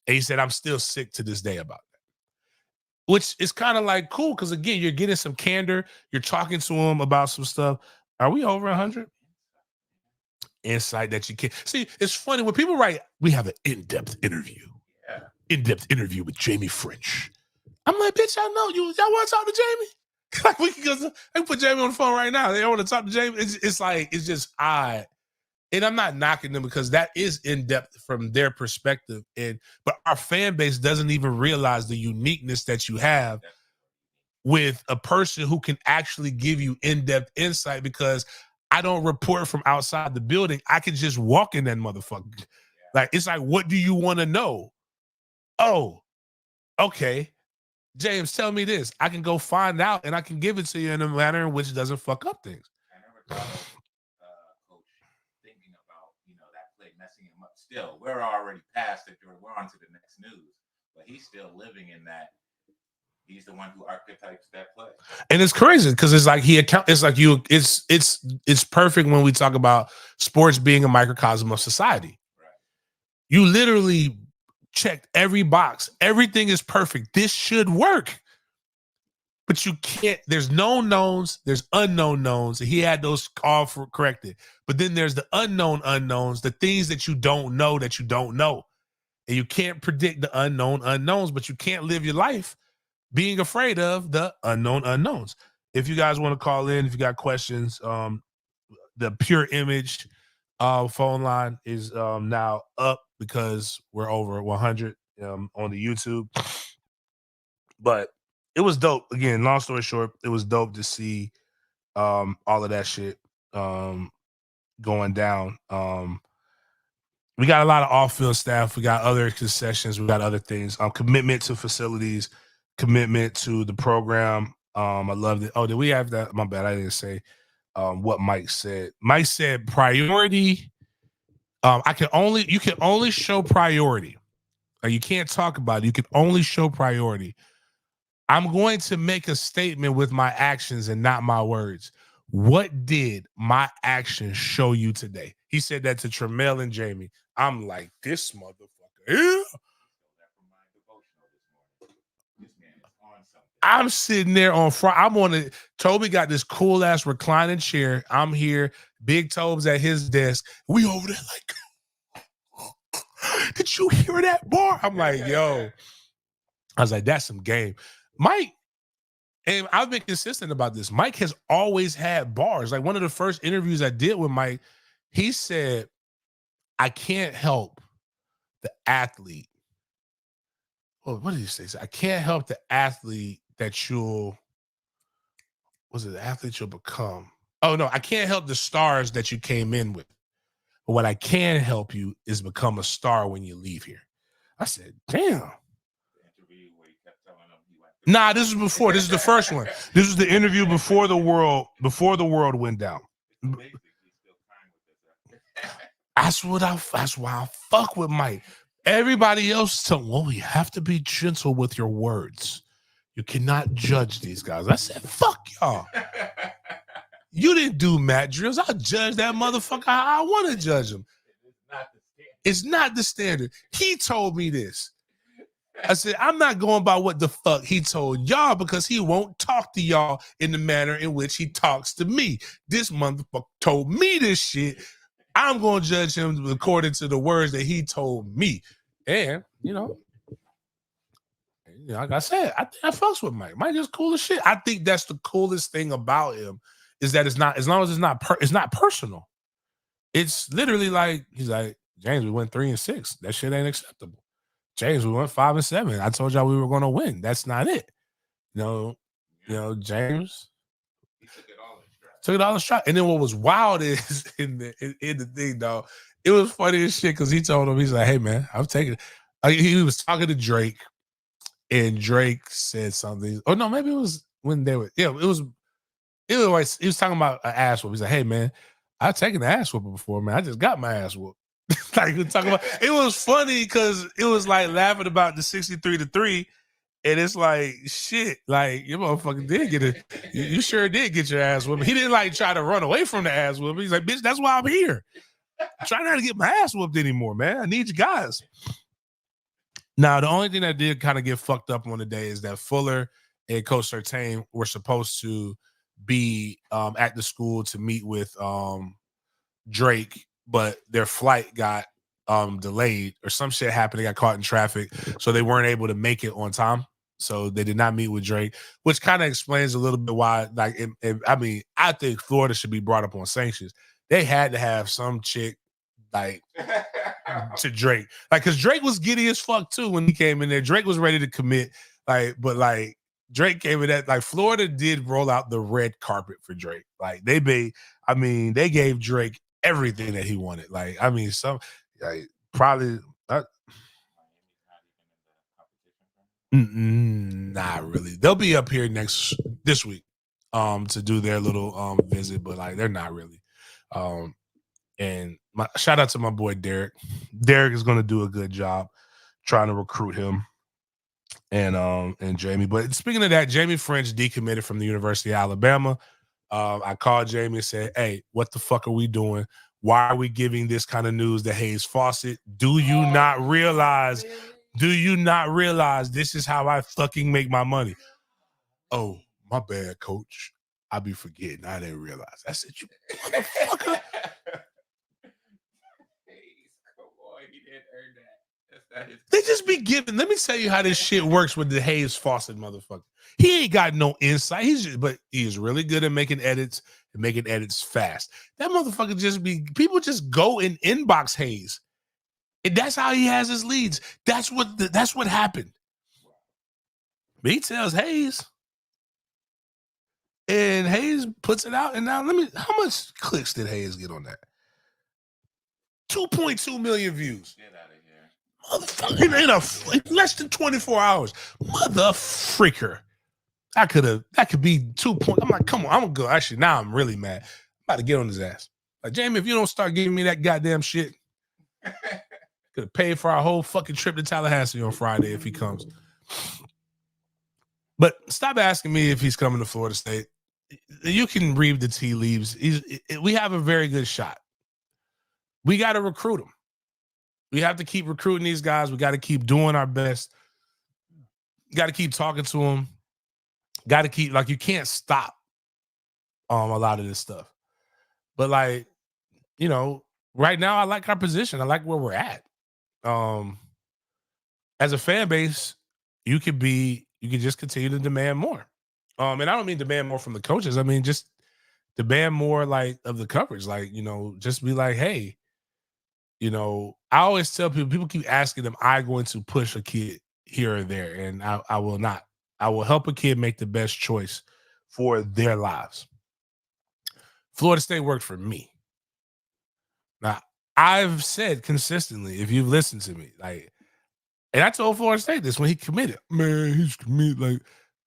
And he said, I'm still sick to this day about that. Which is kind of like cool because, again, you're getting some candor. You're talking to him about some stuff. Are we over 100? Insight that you can see. It's funny when people write, we have an in-depth interview. Yeah. In-depth interview with Jamie French. I'm like, bitch, I know you. Y'all want to talk to Jamie? Like, we can put Jamie on the phone right now. They want to talk to Jamie. It's like, it's just odd. And I'm not knocking them because that is in-depth from their perspective. But our fan base doesn't even realize the uniqueness that you have with a person who can actually give you in-depth insight, because I don't report from outside the building. I can just walk in that motherfucker. Like, it's like, what do you want to know? Oh, okay. James, tell me this. I can go find out and I can give it to you in a manner in which doesn't fuck up things. I never thought of Coach thinking about, that play messing him up. Still, we're already past it. We're on to the next news. But he's still living in that. He's the one who archetypes that play. And it's crazy because it's like it's perfect when we talk about sports being a microcosm of society. Right. You literally checked every box. Everything is perfect. This should work. But you can't, there's known knowns, there's unknown knowns. He had those all corrected. But then there's the unknown unknowns, the things that you don't know that you don't know. And you can't predict the unknown unknowns, but you can't live your life being afraid of the unknown unknowns. If you guys want to call in, if you got questions, the Pure Image phone line is now up because we're over 100 on the YouTube. But it was dope. Again, long story short, it was dope to see all of that shit going down. We got a lot of off-field staff. We got other concessions. We got other things. Commitment to facilities, commitment to the program. I loved it. Oh, did we have that? My bad. I didn't say what Mike said. Mike said priority. You can only show priority. You can't talk about it. You can only show priority. I'm going to make a statement with my actions and not my words. What did my actions show you today? He said that to Tremel and Jamie. I'm like, this motherfucker. Yeah. I'm sitting there on front. I'm on it. Toby got this cool ass reclining chair. I'm here. Big Tobe's at his desk. We over there like, did you hear that bar? I'm like, yo. I was like, that's some game. Mike, and I've been consistent about this. Mike has always had bars. Like, one of the first interviews I did with Mike, he said, I can't help the athlete. Well, what did he say? I can't help the athlete that the athlete you'll become? Oh, no, I can't help the stars that you came in with. But what I can help you is become a star when you leave here. I said, damn. Nah, this is before. This is the first one. This is the interview before the world went down. That's why I fuck with Mike. Everybody else telling, well, you have to be gentle with your words. You cannot judge these guys. I said, fuck y'all. You didn't do mat drills. I'll judge that motherfucker how I want to judge him. It's not the standard. He told me this. I said, I'm not going by what the fuck he told y'all because he won't talk to y'all in the manner in which he talks to me. This motherfucker told me this shit. I'm going to judge him according to the words that he told me. And, like I said, I think I fucks with Mike. Mike is cool as shit. I think that's the coolest thing about him is that it's not, as long as it's not personal. It's literally like, he's like, James, we went 3-6. That shit ain't acceptable. James, we went 5-7. I told y'all we were going to win. That's not it. James He took it all in stride. took it all in stride. And then what was wild is in the thing, dog. It was funny as shit because he told him, he's like, hey man, I'm taking it. He was talking to Drake, and Drake said something. Oh no, maybe it was when they were. Yeah, it was. He was talking about an ass whoop. He's like, hey man, I've taken the ass whooping before, man. I just got my ass whooped. Like we talking about. It was funny because it was like laughing about the 63-3. And it's like, shit, like, your motherfucker did get it. You sure did get your ass whooped. He didn't like try to run away from the ass whooping. He's like, bitch, that's why I'm here. I'm trying not to get my ass whooped anymore, man. I need you guys. Now, the only thing that did kind of get fucked up on the day is that Fuller and Coach Surtain were supposed to be at the school to meet with Drake, but their flight got delayed or some shit happened. They got caught in traffic, so they weren't able to make it on time. So they did not meet with Drake, which kind of explains a little bit why. Like, I think Florida should be brought up on sanctions. They had to have some chick like to Drake, like, because Drake was giddy as fuck too when he came in there. Drake was ready to commit, but Drake came in that, like, Florida did roll out the red carpet for Drake. Like they gave Drake everything that he wanted. Like, probably. Not really. They'll be up here this week to do their little visit, but like they're not really. And shout out to my boy Derek. Derek is going to do a good job trying to recruit him and Jamie. But speaking of that, Jamie French decommitted from the University of Alabama. I called Jamie and said, hey, what the fuck are we doing? Why are we giving this kind of news to Hayes Fawcett? Do you not realize this is how I fucking make my money? Oh, my bad, coach. I be forgetting. I didn't realize. I said, you motherfucker. He didn't earn that. They just be giving. Let me tell you how this shit works with the Hayes Fawcett motherfucker. He ain't got no insight. But he is really good at making edits and making edits fast. That motherfucker people just go and inbox Hayes. And that's how he has his leads. That's what happened. But he tells Hayes. And Hayes puts it out. And now how much clicks did Hayes get on that? 2.2 million views. Get out of here. Motherfucker, in less than 24 hours. Mother freaker. That could be 2 points. I'm like, come on, I'm gonna go. Actually, now I'm really mad. I'm about to get on his ass. Like, Jamie, if you don't start giving me that goddamn shit, could have paid for our whole fucking trip to Tallahassee on Friday if he comes. But stop asking me if he's coming to Florida State. You can read the tea leaves. We have a very good shot. We got to recruit him. We have to keep recruiting these guys. We got to keep doing our best. Got to keep talking to them. Got to keep, like, you can't stop a lot of this stuff. But, like, right now I like our position. I like where we're at. As a fan base, you can just continue to demand more. And I don't mean demand more from the coaches. I mean, just demand more, like, of the coverage. Like, just be like, hey, I always tell people keep asking them, I'm going to push a kid here or there. And I will not. I will help a kid make the best choice for their lives. Florida State worked for me. Now, I've said consistently, if you've listened to me, like, and I told Florida State this when he committed. Man, he's committed. Like,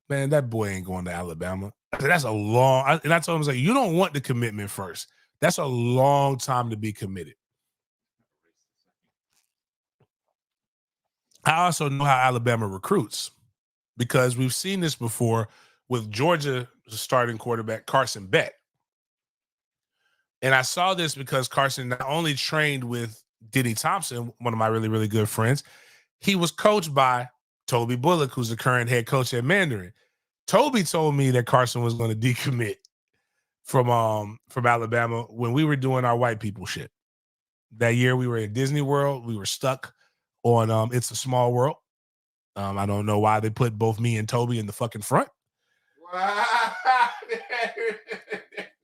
man, that boy ain't going to Alabama. That's a long. And I told him, like, you don't want the commitment first. That's a long time to be committed. I also know how Alabama recruits because we've seen this before with Georgia starting quarterback Carson Beck. And I saw this because Carson not only trained with Denny Thompson, one of my really, really good friends, he was coached by Toby Bullock, who's the current head coach at Mandarin. Toby told me that Carson was going to decommit from Alabama when we were doing our white people shit. That year we were in Disney World. We were stuck on It's a Small World. I don't know why they put both me and Toby in the fucking front. Wow. There's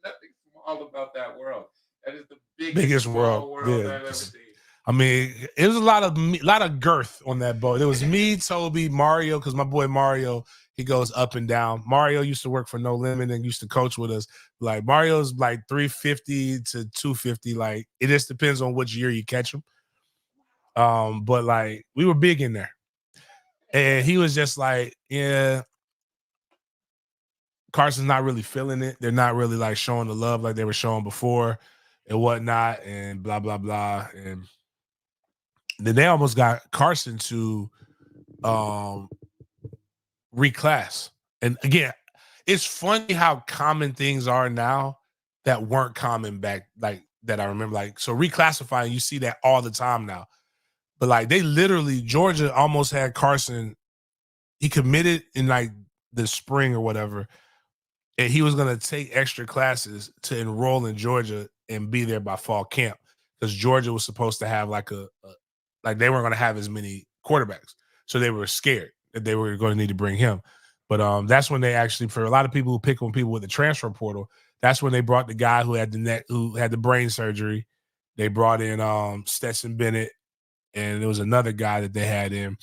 nothing small about that world. That is the biggest world yeah. I've ever seen. I mean, it was a lot of girth on that boat. It was me, Toby, Mario, because my boy Mario, he goes up and down. Mario used to work for No Limit and used to coach with us. Like Mario's like 350 to 250. Like it just depends on which year you catch him. But like we were big in there. And he was just like, yeah, Carson's not really feeling it. They're not really like showing the love like they were showing before and whatnot, and blah, blah, blah. And then they almost got Carson to reclass. And again, it's funny how common things are now that weren't common back, like that I remember. Like, so reclassifying, you see that all the time now. But like they literally, Georgia almost had Carson. He committed in like the spring or whatever, and he was going to take extra classes to enroll in Georgia and be there by fall camp because Georgia was supposed to have like like they weren't going to have as many quarterbacks. So they were scared that they were going to need to bring him. But that's when they actually, for a lot of people who pick on people with the transfer portal, that's when they brought the guy who had the brain surgery. They brought in Stetson Bennett, and there was another guy that they had in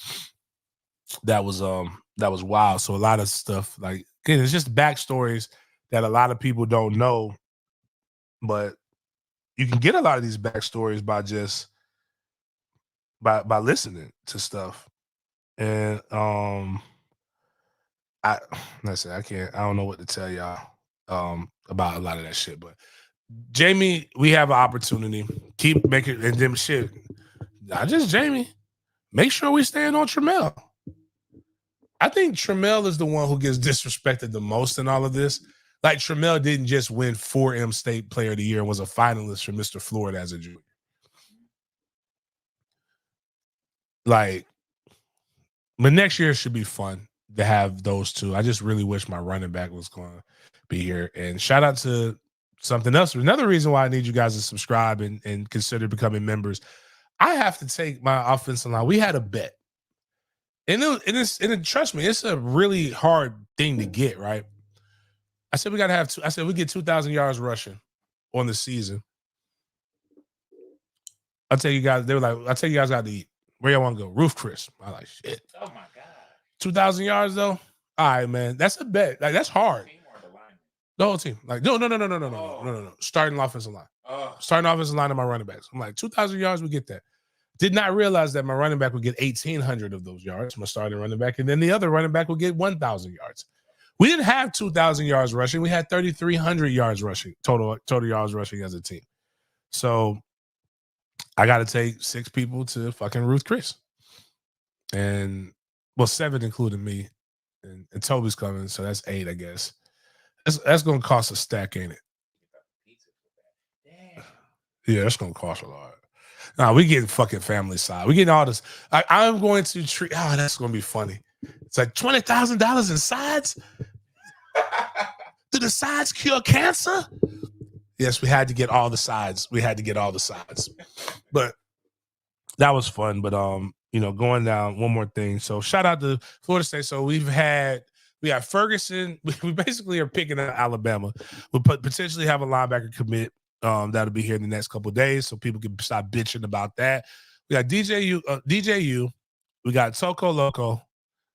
that was wild. So a lot of stuff, like, again, it's just backstories that a lot of people don't know, but you can get a lot of these backstories by just by listening to stuff. And I don't know what to tell y'all about a lot of that shit. But Jamie, we have an opportunity. Keep making, and then shit, not just Jamie, make sure we stand on Trammell. I think Trammell is the one who gets disrespected the most in all of this. Like, Trammell didn't just win 4M State Player of the Year and was a finalist for Mr. Florida as a junior. Like, but next year should be fun to have those two. I just really wish my running back was going to be here. And shout out to something else. Another reason why I need you guys to subscribe and consider becoming members. I have to take my offensive line. We had a bet. And trust me, it's a really hard thing to get, right? I said we got to have I said we get 2,000 yards rushing on the season. I'll tell you guys, they were like, I'll tell you guys got to eat. Where y'all want to go? Roof Chris. I like, shit. Oh my God. 2,000 yards though? All right, man. That's a bet. Like, that's hard. The whole team. Like, no. Starting offensive line. Starting offensive line and my running backs. I'm like, 2,000 yards, we get that. Did not realize that my running back would get 1,800 of those yards, my starting running back, and then the other running back would get 1,000 yards. We didn't have 2,000 yards rushing. We had 3,300 yards rushing, total yards rushing as a team. So I got to take 6 people to fucking Ruth Chris. And, well, 7 including me. And Toby's coming, so that's 8, I guess. That's going to cost a stack, ain't it? Yeah, that's going to cost a lot. Nah, we getting fucking family side. We getting all this. I'm going to treat. Oh, that's going to be funny. It's like $20,000 in sides. Do the sides cure cancer? Yes, we had to get all the sides. But that was fun. But going down one more thing. So shout out to Florida State. So we got Ferguson. We basically are picking up Alabama. We'll potentially have a linebacker commit. That'll be here in the next couple of days, so people can stop bitching about that. We got DJU. We got Toko Loco,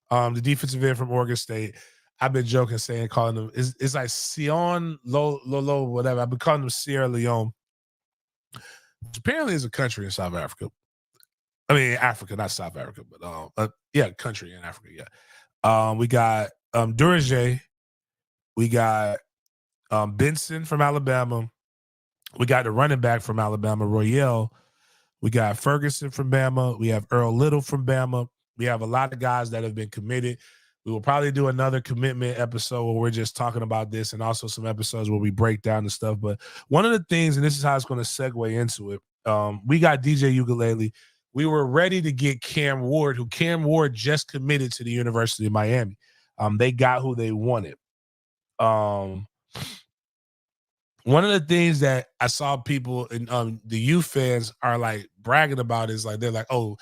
the defensive end from Oregon State. I've been joking, calling them. It's like Sion Lolo, whatever. I've been calling them Sierra Leone, which apparently is a country in South Africa. I mean, Africa, not South Africa, but country in Africa. Yeah. We got Durage. We got Benson from Alabama. We got the running back from Alabama, Royale. We got Ferguson from Bama. We have Earl Little from Bama. We have a lot of guys that have been committed. We will probably do another commitment episode where we're just talking about this, and also some episodes where we break down the stuff. But one of the things, and this is how it's going to segue into it, we got DJ Ukulele. We were ready to get Cam Ward, who Cam Ward just committed to the University of Miami. They got who they wanted. One of the things that I saw people and the youth fans are like bragging about is like, they're like, oh,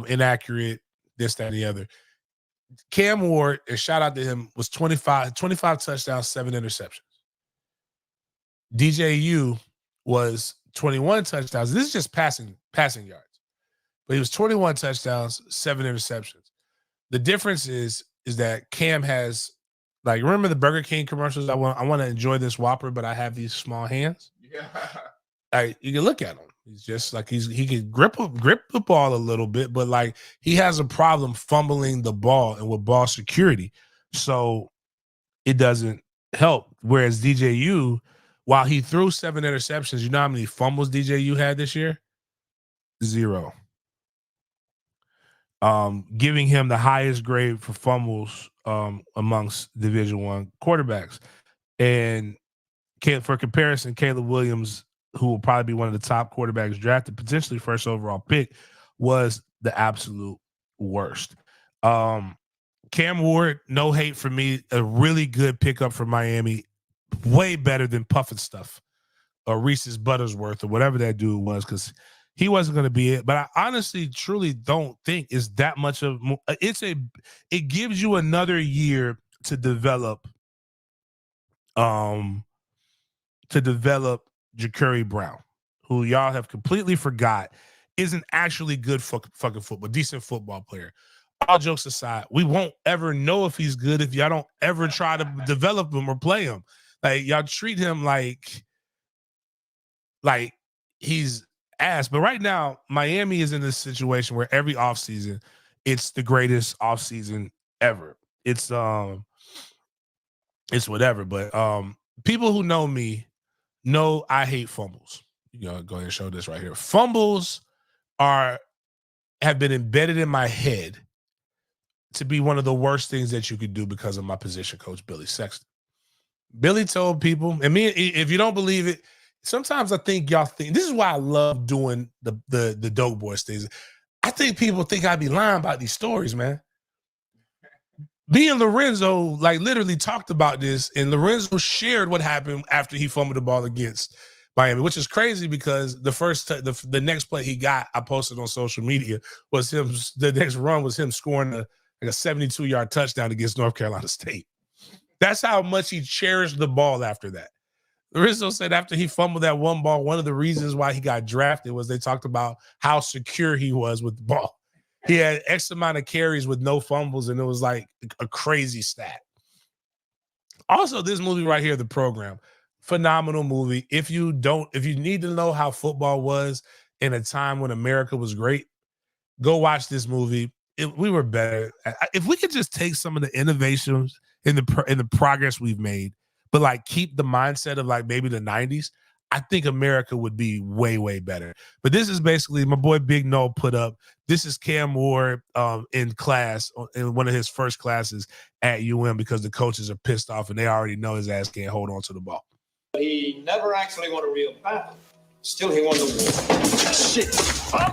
inaccurate, this, that, and the other. Cam Ward, and shout out to him, was 25 touchdowns, 7 interceptions. DJU was 21 touchdowns. This is just passing yards. But he was 21 touchdowns, 7 interceptions. The difference is that Cam has, like, remember the Burger King commercials? I want to enjoy this Whopper, but I have these small hands. Yeah. You can look at him. He's just like he can grip the ball a little bit, but like he has a problem fumbling the ball and with ball security. So it doesn't help. Whereas DJU, while he threw 7 interceptions, you know how many fumbles DJU had this year? 0. Giving him the highest grade for fumbles amongst Division I quarterbacks. And for comparison, Caleb Williams, who will probably be one of the top quarterbacks drafted, potentially first overall pick, was the absolute worst. Cam Ward, no hate for me, a really good pickup for Miami, way better than Puffin stuff or Reese's Buttersworth or whatever that dude was, because he wasn't going to be it. But I honestly, truly don't think it's that much of it gives you another year to develop Ja'Curry Brown, who y'all have completely forgot isn't actually good fucking football, decent football player. All jokes aside, we won't ever know if he's good if y'all don't ever try to develop him or play him. Like, y'all treat him like he's ass. But right now, Miami is in this situation where every offseason, it's the greatest offseason ever. It's whatever. But people who know me know I hate fumbles. You know, go ahead and show this right here. Fumbles have been embedded in my head to be one of the worst things that you could do because of my position coach, Billy Sexton. Billy told people, and me, if you don't believe it, sometimes I think y'all think, this is why I love doing the Dope Boys things. I think people think I be lying about these stories, man. Me and Lorenzo like literally talked about this, and Lorenzo shared what happened after he fumbled the ball against Miami, which is crazy because the next play he got, I posted on social media, was him. The next run was him scoring a 72-yard touchdown against North Carolina State. That's how much he cherished the ball after that. Lorenzo said after he fumbled that one ball, one of the reasons why he got drafted was they talked about how secure he was with the ball. He had X amount of carries with no fumbles, and it was like a crazy stat. Also, this movie right here, The Program, phenomenal movie. If you need to know how football was in a time when America was great, go watch this movie. We were better. If we could just take some of the innovations in the progress we've made, but like keep the mindset of like maybe the 90s, I think America would be way, way better. But this is basically my boy Big No put up. This is Cam Ward in class, in one of his first classes at UM, because the coaches are pissed off and they already know his ass can't hold on to the ball. He never actually won a real battle. Still, he won the war. Shit. What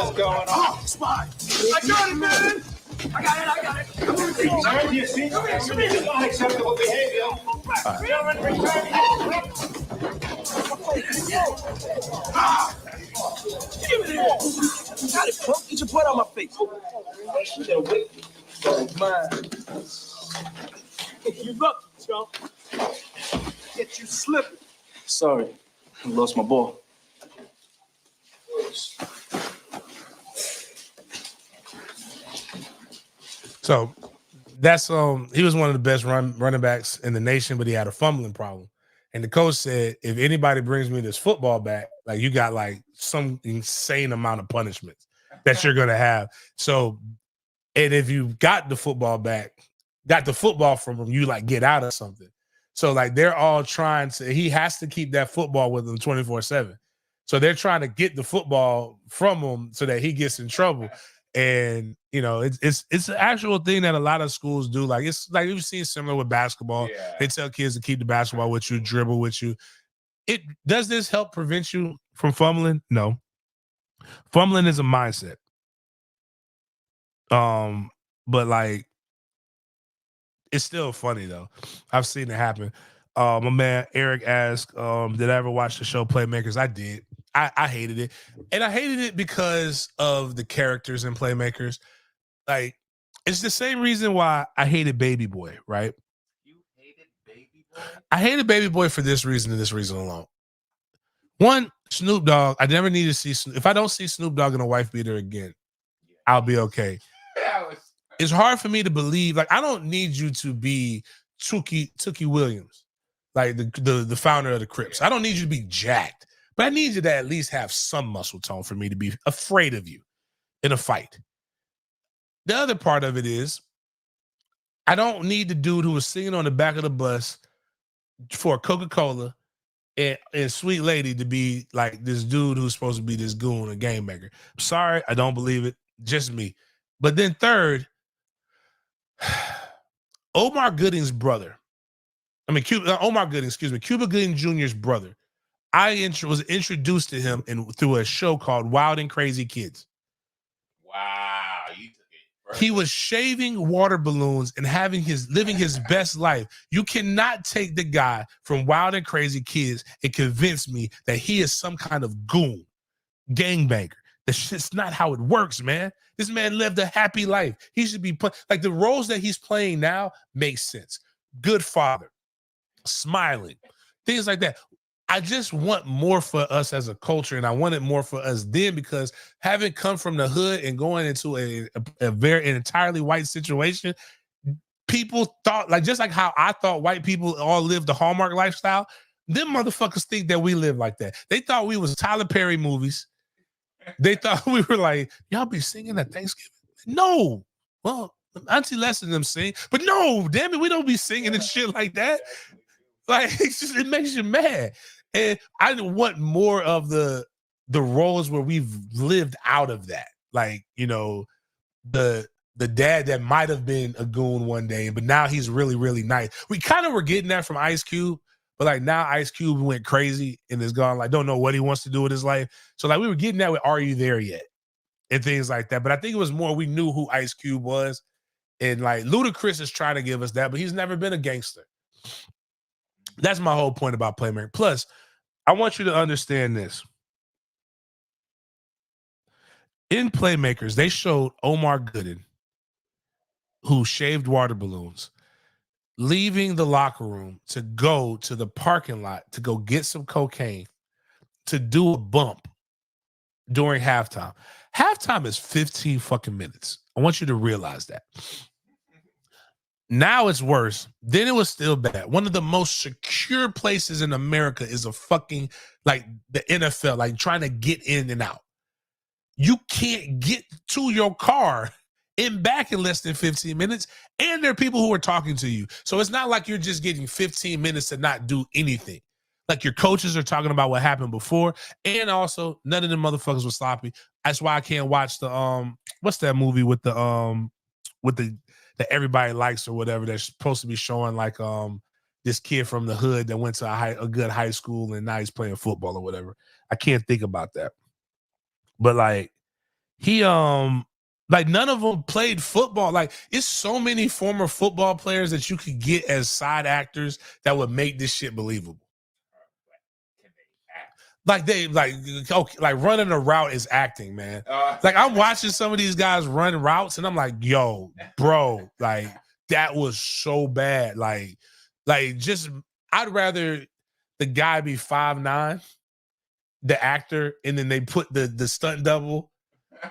is going on? Spot. I got it, man. I got it. Sir, do you see? This is unacceptable behavior. Give it here. Got it, punk. Get your butt on my face. Man. You look, chump. Get you slipping. Sorry, I lost my ball. So that's he was one of the best running backs in the nation, but he had a fumbling problem. And the coach said, if anybody brings me this football back, like you got like some insane amount of punishments that you're gonna have. So, and if you got the football from him, you like get out of something. So like they're all trying to, he has to keep that football with him 24/7. So they're trying to get the football from him so that he gets in trouble. And it's an actual thing that a lot of schools do. Like it's like you've seen similar with basketball. Yeah. They tell kids to keep the basketball with you, dribble with you. Does this help prevent you from fumbling? No. Fumbling is a mindset. But like it's still funny though. I've seen it happen. My man Eric asked, did I ever watch the show Playmakers? I did. I hated it. And I hated it because of the characters in Playmakers. Like, it's the same reason why I hated Baby Boy, right? You hated Baby Boy? I hated Baby Boy for this reason and this reason alone. One, Snoop Dogg, I never need to see if I don't see Snoop Dogg in a wife beater again, I'll be okay. It's hard for me to believe, like, I don't need you to be Tookie Williams, like the founder of the Crips. I don't need you to be jacked, but I need you to at least have some muscle tone for me to be afraid of you in a fight. The other part of it is, I don't need the dude who was singing on the back of the bus for Coca-Cola and Sweet Lady to be like this dude who's supposed to be this goon, a game maker. I'm sorry, I don't believe it. Just me. But then third, Omar Gooding's brother. Omar Gooding, Cuba Gooding Jr.'s brother. I was introduced to him through a show called Wild and Crazy Kids. Wow, you took it. He was shaving water balloons and living his best life. You cannot take the guy from Wild and Crazy Kids and convince me that he is some kind of goon, gangbanger. That's just not how it works, man. This man lived a happy life. He should be like the roles that he's playing now make sense. Good father, smiling, things like that. I just want more for us as a culture, and I want it more for us then, because having come from the hood and going into an entirely white situation, people thought, like, just like how I thought white people all lived the Hallmark lifestyle, them motherfuckers think that we live like that. They thought we was Tyler Perry movies. They thought we were like, y'all be singing at Thanksgiving? No. Well, Auntie Les and them sing, but no, damn it, we don't be singing and shit like that. Like, it makes you mad. And I want more of the roles where we've lived out of that. Like, the dad that might have been a goon one day, but now he's really, really nice. We kind of were getting that from Ice Cube, but like now Ice Cube went crazy and is gone, like, don't know what he wants to do with his life. So like we were getting that with Are You There Yet? And things like that. But I think it was more we knew who Ice Cube was. And like Ludacris is trying to give us that, but he's never been a gangster. That's my whole point about Playmaker. Plus, I want you to understand this. In Playmakers, they showed Omar Gooding, who shaved water balloons, leaving the locker room to go to the parking lot to go get some cocaine to do a bump during halftime. Halftime is 15 fucking minutes. I want you to realize that. Now it's worse. Then it was still bad. One of the most secure places in America is a fucking, like, the NFL, like trying to get in and out. You can't get to your car and back in less than 15 minutes. And there are people who are talking to you. So it's not like you're just getting 15 minutes to not do anything. Like your coaches are talking about what happened before. And also none of them motherfuckers were sloppy. That's why I can't watch the, what's that movie with the that everybody likes or whatever, that's supposed to be showing like this kid from the hood that went to a good high school and now he's playing football or whatever. I can't think about that. But like he like none of them played football. Like it's so many former football players that you could get as side actors that would make this shit believable. Like they like running a route is acting, man. Like I'm watching some of these guys run routes and I'm like, yo, bro, like that was so bad. Like just I'd rather the guy be 5'9", the actor, and then they put the stunt double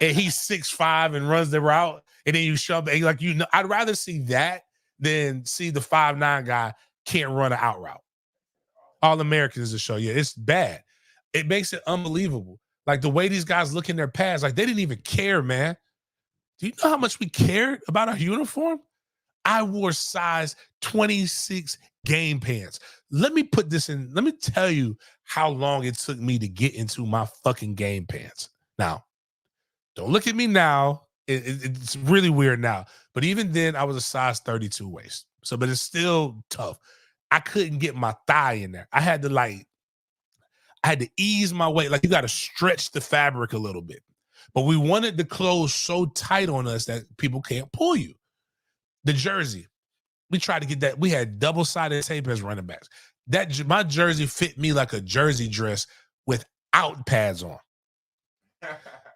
and he's 6'5" and runs the route, and then you shove it. Like, I'd rather see that than see the 5'9" guy can't run an out route. All Americans to show you. It's bad. It makes it unbelievable. Like the way these guys look in their pads, like they didn't even care, man. Do you know how much we cared about our uniform? I wore size 26 game pants. Let me tell you how long it took me to get into my fucking game pants. Now, don't look at me now It's really weird now. But even then, I was a size 32 waist. So, but it's still tough. I couldn't get my thigh in there. I had to ease my weight. Like, you got to stretch the fabric a little bit. But we wanted the clothes so tight on us that people can't pull you. The jersey, we tried to get that. We had double-sided tape as running backs. My jersey fit me like a jersey dress without pads on.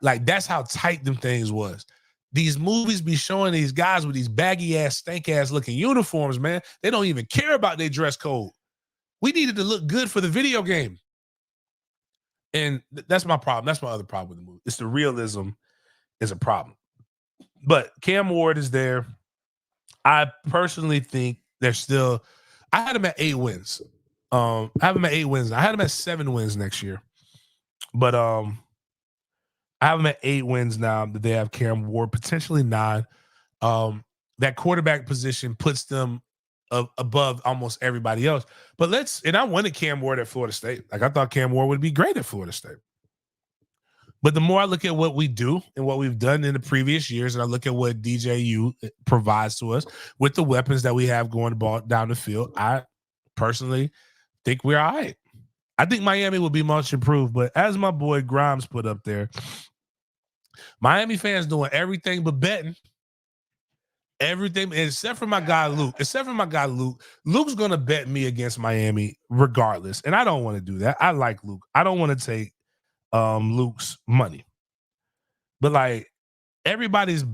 Like, that's how tight them things was. These movies be showing these guys with these baggy-ass, stank-ass looking uniforms, man. They don't even care about their dress code. We needed to look good for the video game. And that's my problem. That's my other problem with the movie. It's the realism is a problem. But Cam Ward is there. I personally think they're still – I had him at 8 wins. I have him at 8 wins. I had him at 7 wins next year. But I have them at 8 wins now that they have Cam Ward, potentially 9. That quarterback position puts them above almost everybody else. But I wanted Cam Ward at Florida State. Like, I thought Cam Ward would be great at Florida State. But the more I look at what we do and what we've done in the previous years, and I look at what DJU provides to us with the weapons that we have going the ball down the field, I personally think we're all right. I think Miami will be much improved, but as my boy Grimes put up there, Miami fans doing everything but betting. Everything except for my guy Luke. Luke's gonna bet me against Miami regardless, and I don't want to do that. I like Luke. I don't want to take Luke's money, but like everybody's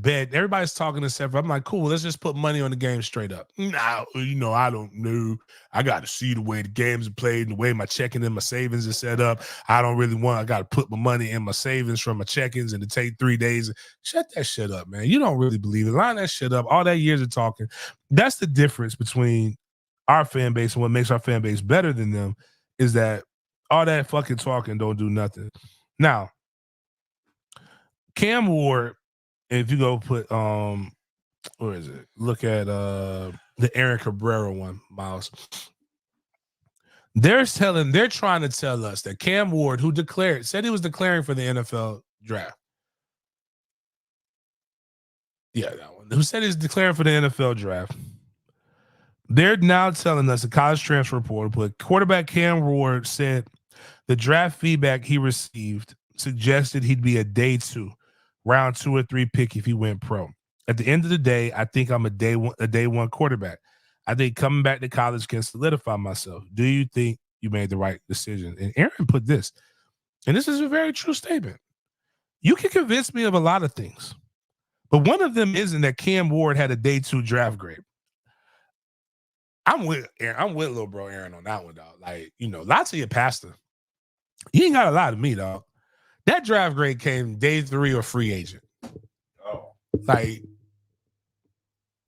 talking to Sefer. I'm like, cool. Let's just put money on the game straight up. No, I don't know. I got to see the way the games are played and the way my checking and my savings is set up. I don't really want. I got to put my money in my savings from my check-ins and to take 3 days. Shut that shit up, man. You don't really believe it. Line that shit up. All that years of talking. That's the difference between our fan base and what makes our fan base better than them is that all that fucking talking don't do nothing. Now, Cam Ward. If you go put where is it? Look at the Aaron Cabrera one, Miles. They're trying to tell us that Cam Ward, who said he was declaring for the NFL draft. Yeah, that one. Who said he's declaring for the NFL draft. They're now telling us, the college transfer portal, but quarterback Cam Ward said the draft feedback he received suggested he'd be a day 2. Round 2 or 3 pick if he went pro. At the end of the day, I think I'm a day one quarterback. I think coming back to college can solidify myself. Do you think you made the right decision? And Aaron put this, and this is a very true statement. You can convince me of a lot of things, but one of them isn't that Cam Ward had a day 2 draft grade. I'm with Aaron. I'm with little bro Aaron on that one, dog. Like, lots of your pastor. You ain't got a lot of me, dog. That draft grade came day 3 or free agent. Oh, like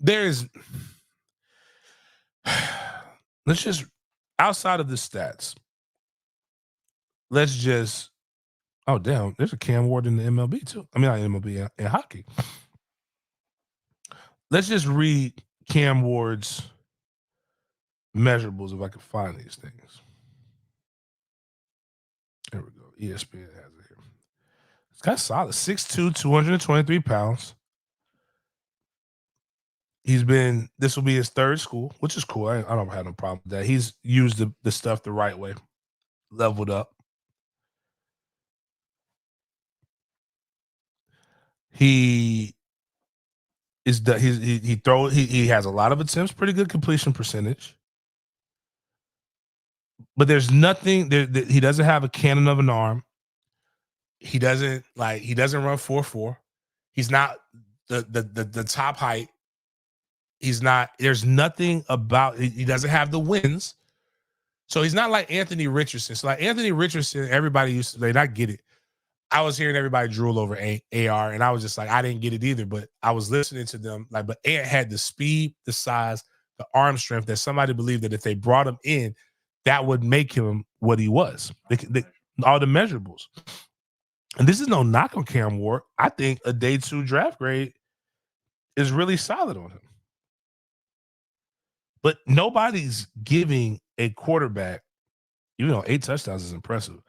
let's just, outside of the stats, oh damn, there's a Cam Ward in the MLB too. I mean, not MLB, in hockey. Let's just read Cam Ward's measurables if I can find these things. There we go. ESPN has it here. It's got solid. 6'2", 223 pounds. This will be his 3rd school, which is cool. I don't have no problem with that. He's used the stuff the right way, leveled up. He has a lot of attempts, pretty good completion percentage. But there's nothing he doesn't have a cannon of an arm. He doesn't run 4.4. He's not the top height. There's nothing about, he doesn't have the wins. So he's not like Anthony Richardson. So like Anthony Richardson, everybody used to say, and I get it. I was hearing everybody drool over AR, and I was just like, I didn't get it either, but I was listening to them. But Ant had the speed, the size, the arm strength that somebody believed that if they brought him in, that would make him what he was. All the measurables. And this is no knock on Cam Ward. I think a day 2 draft grade is really solid on him. But nobody's giving a quarterback, 8 touchdowns is impressive.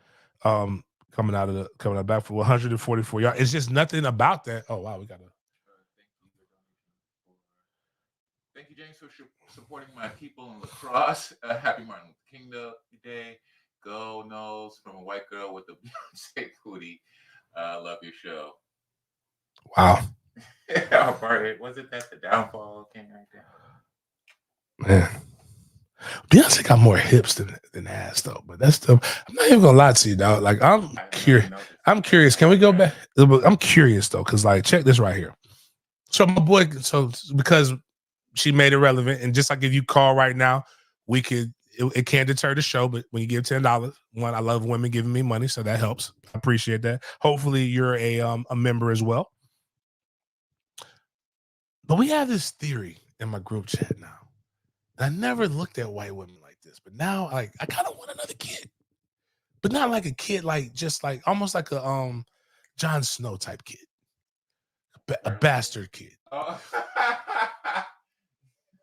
Coming out back for 144 yards. It's just nothing about that. Oh wow, we got Thank you, James, for supporting my people in lacrosse. Happy Martin Luther King Day. Go Knowles from a white girl with a Beyonce booty. Love your show. Wow. Wasn't that the downfall king right there? Man. Beyonce got more hips than ass though, but that's still. I'm not even gonna lie to you, dog. Like I'm curious. I'm curious. Can we go back? I'm curious though, because like check this right here. So my boy, because she made it relevant, and just like if you call right now, we could. It can't deter the show, but when you give $10, one, I love women giving me money, so that helps. I appreciate that. Hopefully, you're a member as well. But we have this theory in my group chat now. I never looked at white women like this, but now like I kind of want another kid, but not like a kid, like just like almost like a Jon Snow type kid, a bastard kid. Oh.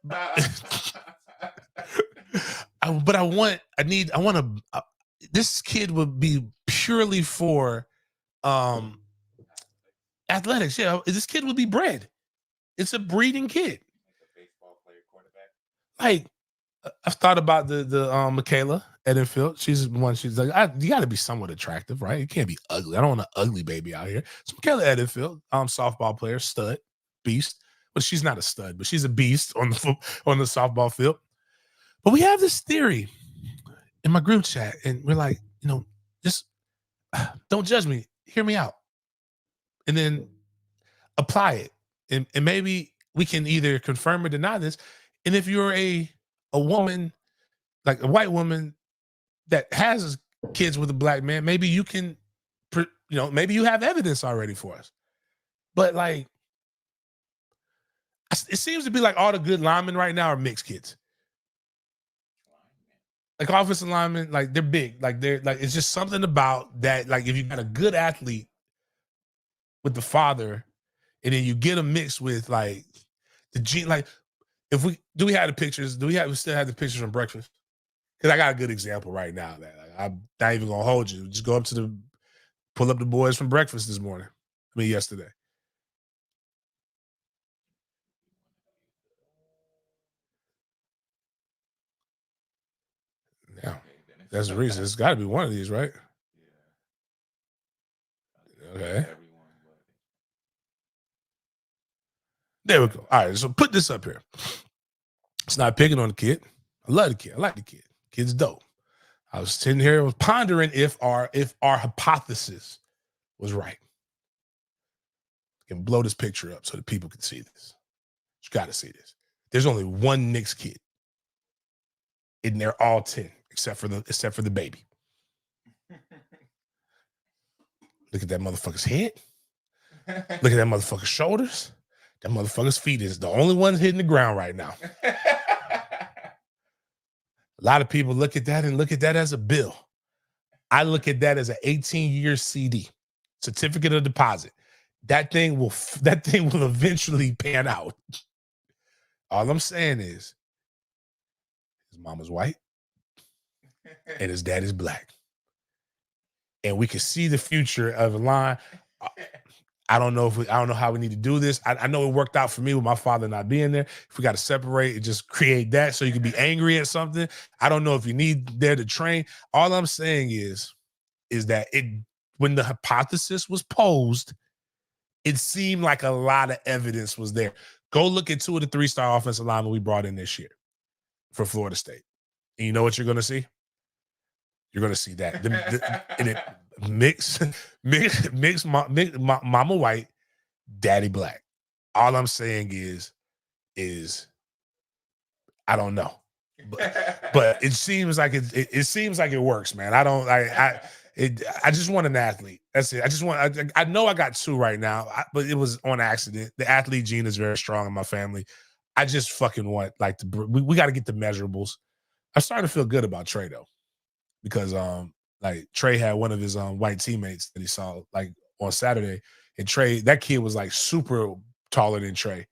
But this kid would be purely for athletics. Yeah, this kid would be bred. It's a breeding kid. Baseball player, quarterback. Like I've thought about the Michaela Edenfield. She's one. She's like, you got to be somewhat attractive, right? You can't be ugly. I don't want an ugly baby out here. So Michaela Edenfield, softball player, stud, beast. But she's not a stud, but she's a beast on the softball field. But we have this theory in my group chat, and we're like, just don't judge me. Hear me out, and then apply it, and maybe we can either confirm or deny this. And if you're a woman, like a white woman that has kids with a black man, maybe you can, maybe you have evidence already for us. But like, it seems to be like all the good linemen right now are mixed kids. Like offensive linemen, like they're big, like they're like it's just something about that. Like if you got a good athlete with the father, and then you get them mixed with like the gene, like if we have the pictures, we still have the pictures from breakfast? Because I got a good example right now that I'm not even gonna hold you. Just go up to pull up the boys from breakfast this morning. Yesterday. Yeah, that's the reason. It's got to be one of these, right? Okay. There we go. All right, so put this up here. It's not picking on the kid. I love the kid. I like the kid. Kid's dope. I was sitting here, I was pondering if our hypothesis was right. I can blow this picture up so that people can see this. You got to see this. There's only one Knicks kid, and they're all 10, except for the baby. Look at that motherfucker's head. Look at that motherfucker's shoulders. That motherfucker's feet is the only one hitting the ground right now. A lot of people look at that as a bill. I look at that as an 18-year CD, certificate of deposit. That thing will eventually pan out. All I'm saying is his mama's white and his dad is black. And we can see the future of a line. I don't know how we need to do this. I know it worked out for me with my father not being there. If we got to separate and just create that so you can be angry at something, I don't know if you need there to train. All I'm saying is that when the hypothesis was posed, it seemed like a lot of evidence was there. Go look at 2 of the 3-star offensive linemen we brought in this year for Florida State. And you know what you're going to see? You're going to see that. And it mix mama white, daddy black. All I'm saying is I don't know. But it seems like it seems like it works, man. I just want an athlete. That's it. I know I got 2 right now, but it was on accident. The athlete gene is very strong in my family. I just fucking want we got to get the measurables. I'm starting to feel good about Trey though, because like Trey had one of his white teammates that he saw like on Saturday, and Trey, that kid was like super taller than Trey,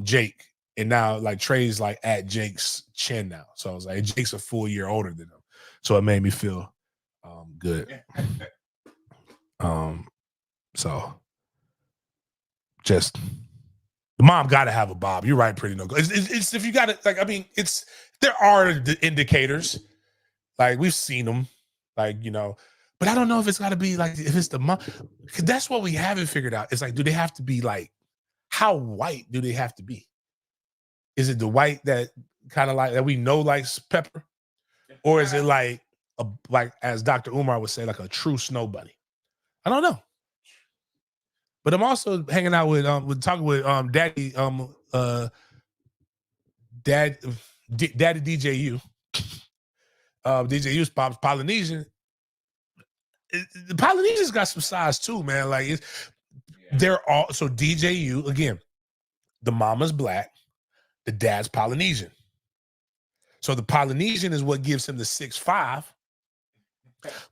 Jake, and now like Trey's like at Jake's chin now. So I was like, Jake's a full year older than him, so it made me feel good. So just The mom got to have a bob. You're right, pretty no go. It's if you got it, like, I mean, there are the indicators. Like, we've seen them, like, you know, but I don't know if it's got to be like, if it's the mom. That's what we haven't figured out. It's like, do they have to be like, how white do they have to be? Is it the white that kind of like, that we know likes pepper? Or is it like, like as Dr. Umar would say, like a true snow bunny? I don't know. But I'm also hanging out with talking with Daddy Daddy DJU. DJU's pops Polynesian. The Polynesians got some size too, man. Like they're all so DJU again. The mama's black, the dad's Polynesian. So the Polynesian is what gives him the 6'5".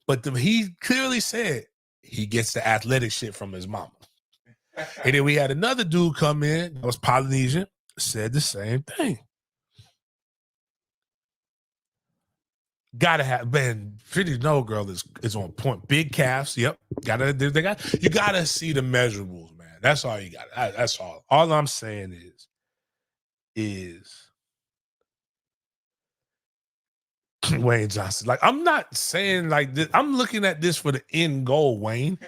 But he clearly said he gets the athletic shit from his mama. And then we had another dude come in that was Polynesian, said the same thing. Gotta have, man. Pretty no girl is on point. Big calves. Yep. You gotta see the measurables, man. That's all you got. That's all. All I'm saying is Wayne Johnson. Like, I'm not saying like this. I'm looking at this for the end goal, Wayne.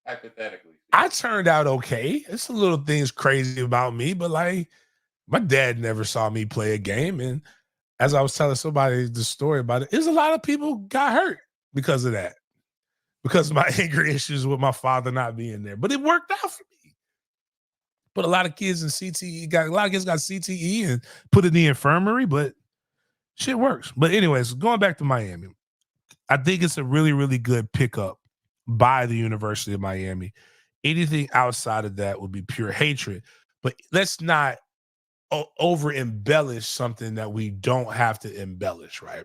Hypothetically. I turned out okay. It's a little things crazy about me, but like my dad never saw me play a game. And as I was telling somebody the story about it, there's a lot of people got hurt because of that. Because of my anger issues with my father not being there. But it worked out for me. But a lot of kids in CTE got CTE and put in the infirmary, but shit works. But anyways, going back to Miami, I think it's a really, really good pickup by the University of Miami. Anything outside of that would be pure hatred. But let's not over embellish something that we don't have to embellish, right?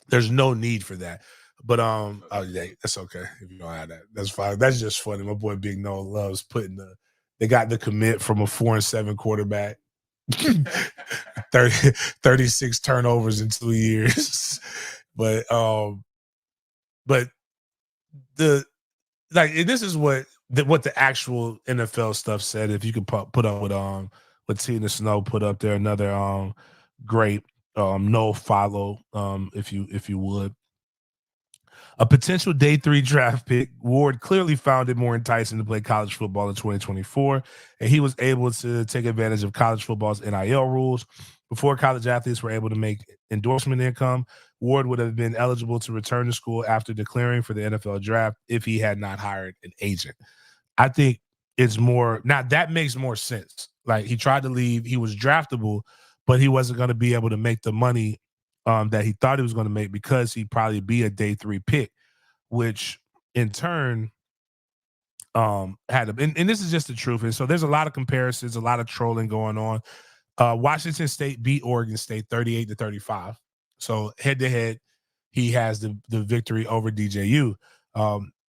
There's no need for that. But yeah, that's okay if you don't have that. That's fine. That's just funny. My boy Big Noah loves putting they got the commit from a 4-7 quarterback. 36 turnovers in 2 years. But the like this is what the actual NFL stuff said. If you could put up with what Tina Snow put up there, another great no follow if you would. A potential day 3 draft pick, Ward clearly found it more enticing to play college football in 2024, and he was able to take advantage of college football's NIL rules. Before college athletes were able to make endorsement income, Ward would have been eligible to return to school after declaring for the NFL draft if he had not hired an agent. I think it's more, now that makes more sense. Like, he tried to leave, he was draftable, but he wasn't going to be able to make the money that he thought he was going to make because he'd probably be a day 3 pick, which in turn had a, and this is just the truth. And so there's a lot of comparisons, a lot of trolling going on. Washington State beat Oregon State 38-35. So head to head, he has the victory over DJU.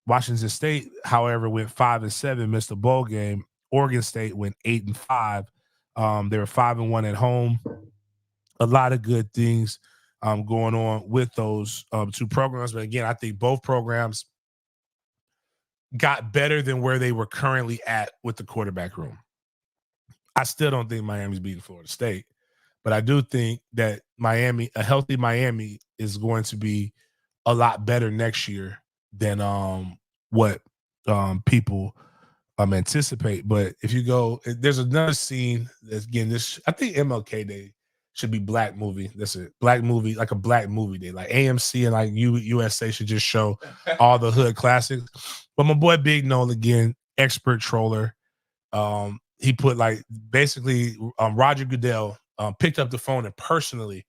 Washington State, however, went 5-7, missed a bowl game. Oregon State went 8-5. They were 5-1 at home. A lot of good things going on with those two programs. But again, I think both programs got better than where they were currently at with the quarterback room. I still don't think Miami's beating Florida State, but I do think that a healthy Miami is going to be a lot better next year than what people anticipate. But if you go, there's another scene that's, again, I think MLK Day should be black movie. That's it. Black movie, like a black movie day. Like AMC and like USA should just show all the hood classics. But my boy Big Noel, again, expert troller. He put like basically Roger Goodell picked up the phone and personally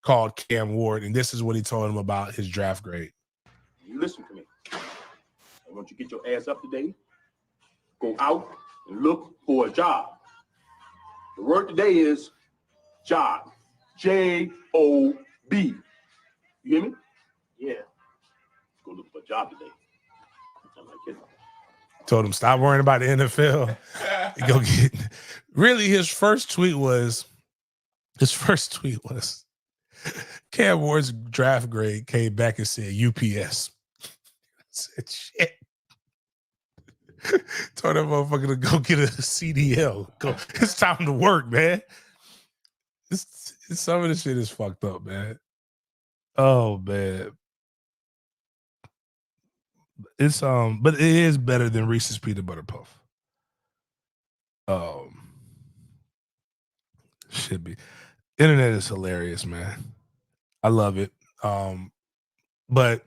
called Cam Ward, and this is what he told him about his draft grade. You listen to me. I want you to get your ass up today, go out and look for a job. The word today is job. J-O-B. You hear me? Yeah. Go look for a job today. I'm like kidding. Told him stop worrying about the NFL. Go get. Really, his first tweet was Cam Ward's draft grade came back and said UPS. I said shit. Told that motherfucker to go get a CDL. It's time to work, man. Some of the shit is fucked up, man. Oh man. It's but it is better than Reese's peanut butter puff. Should be. Internet is hilarious, man. I love it. But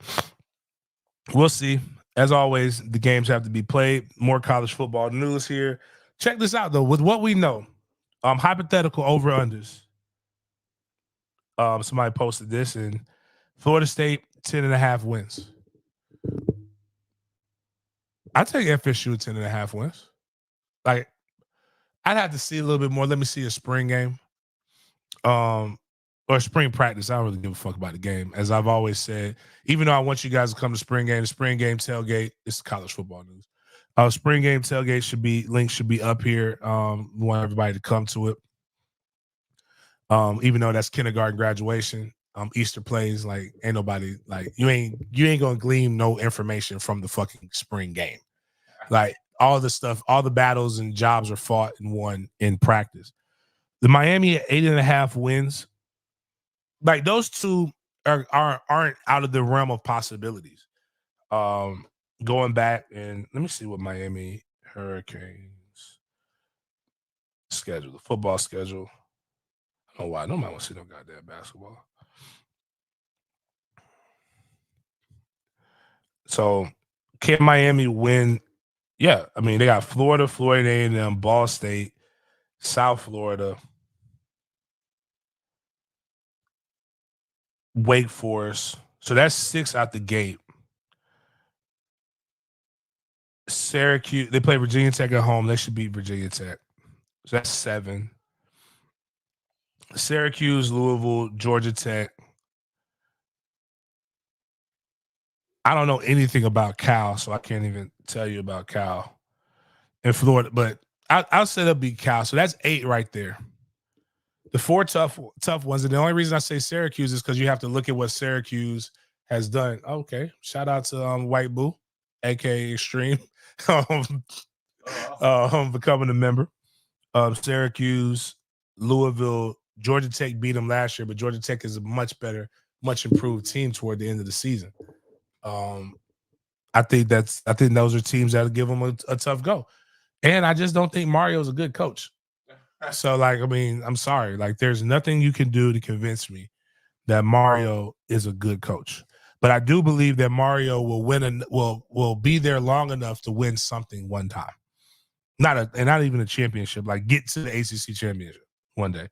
we'll see. As always, the games have to be played. More college football news here. Check this out though. With what we know, hypothetical over unders. Somebody posted this, and Florida State 10.5 wins. I take FSU 10.5 wins. Like, I'd have to see a little bit more. Let me see a spring game, or spring practice. I don't really give a fuck about the game. As I've always said, even though I want you guys to come to spring game, the spring game tailgate, it's college football news. Spring game tailgate links should be up here. We want everybody to come to it. Even though that's kindergarten graduation, Easter plays, like ain't nobody, like you ain't gonna glean no information from the fucking spring game. Like all the stuff, all the battles and jobs are fought and won in practice. The Miami at 8.5 wins, like those two aren't out of the realm of possibilities. Going back and let me see what Miami Hurricanes schedule, the football schedule. I don't know why nobody wants to see no goddamn basketball. So can Miami win? Yeah, I mean they got Florida A&M, Ball State, South Florida, Wake Forest. So that's 6 out the gate. Syracuse, they play Virginia Tech at home. They should beat Virginia Tech. So that's 7. Syracuse, Louisville, Georgia Tech. I don't know anything about Cal, so I can't even tell you about Cal in Florida. But I'll say they'll beat Cal. So that's 8 right there. The 4 tough ones. And the only reason I say Syracuse is because you have to look at what Syracuse has done. Okay. Shout out to White Boo, aka Extreme, becoming a member. Syracuse, Louisville, Georgia Tech beat them last year, but Georgia Tech is a much better, much improved team toward the end of the season. I think those are teams that'll give them a tough go. And I just don't think Mario's a good coach. So, like, I mean, I'm sorry. Like, there's nothing you can do to convince me that Mario is a good coach. But I do believe that Mario will win and will be there long enough to win something one time. Not even a championship, like get to the ACC championship one day.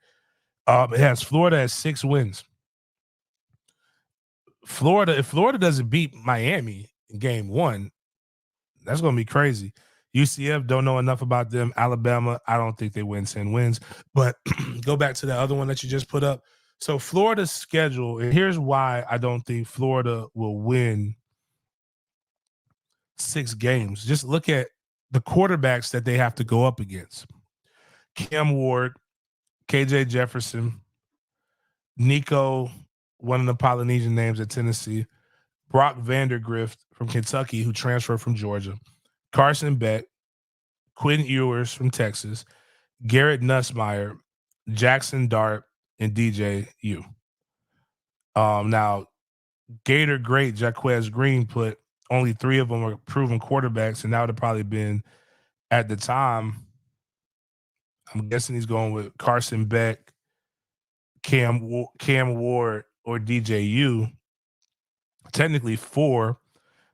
It has Florida at 6 wins. If Florida doesn't beat Miami in game 1, that's going to be crazy. UCF, don't know enough about them. Alabama, I don't think they win 10 wins. But go back to the other one that you just put up. So Florida's schedule, and here's why I don't think Florida will win 6 games. Just look at the quarterbacks that they have to go up against. Cam Ward, KJ Jefferson, Nico, one of the Polynesian names at Tennessee, Brock Vandergrift from Kentucky, who transferred from Georgia, Carson Beck, Quinn Ewers from Texas, Garrett Nussmeier, Jackson Dart, and DJ U. Now, Gator great Jaquez Green put only 3 of them were proven quarterbacks, and that would have probably been at the time. I'm guessing he's going with Carson Beck, Cam Ward, or DJ U. Technically 4,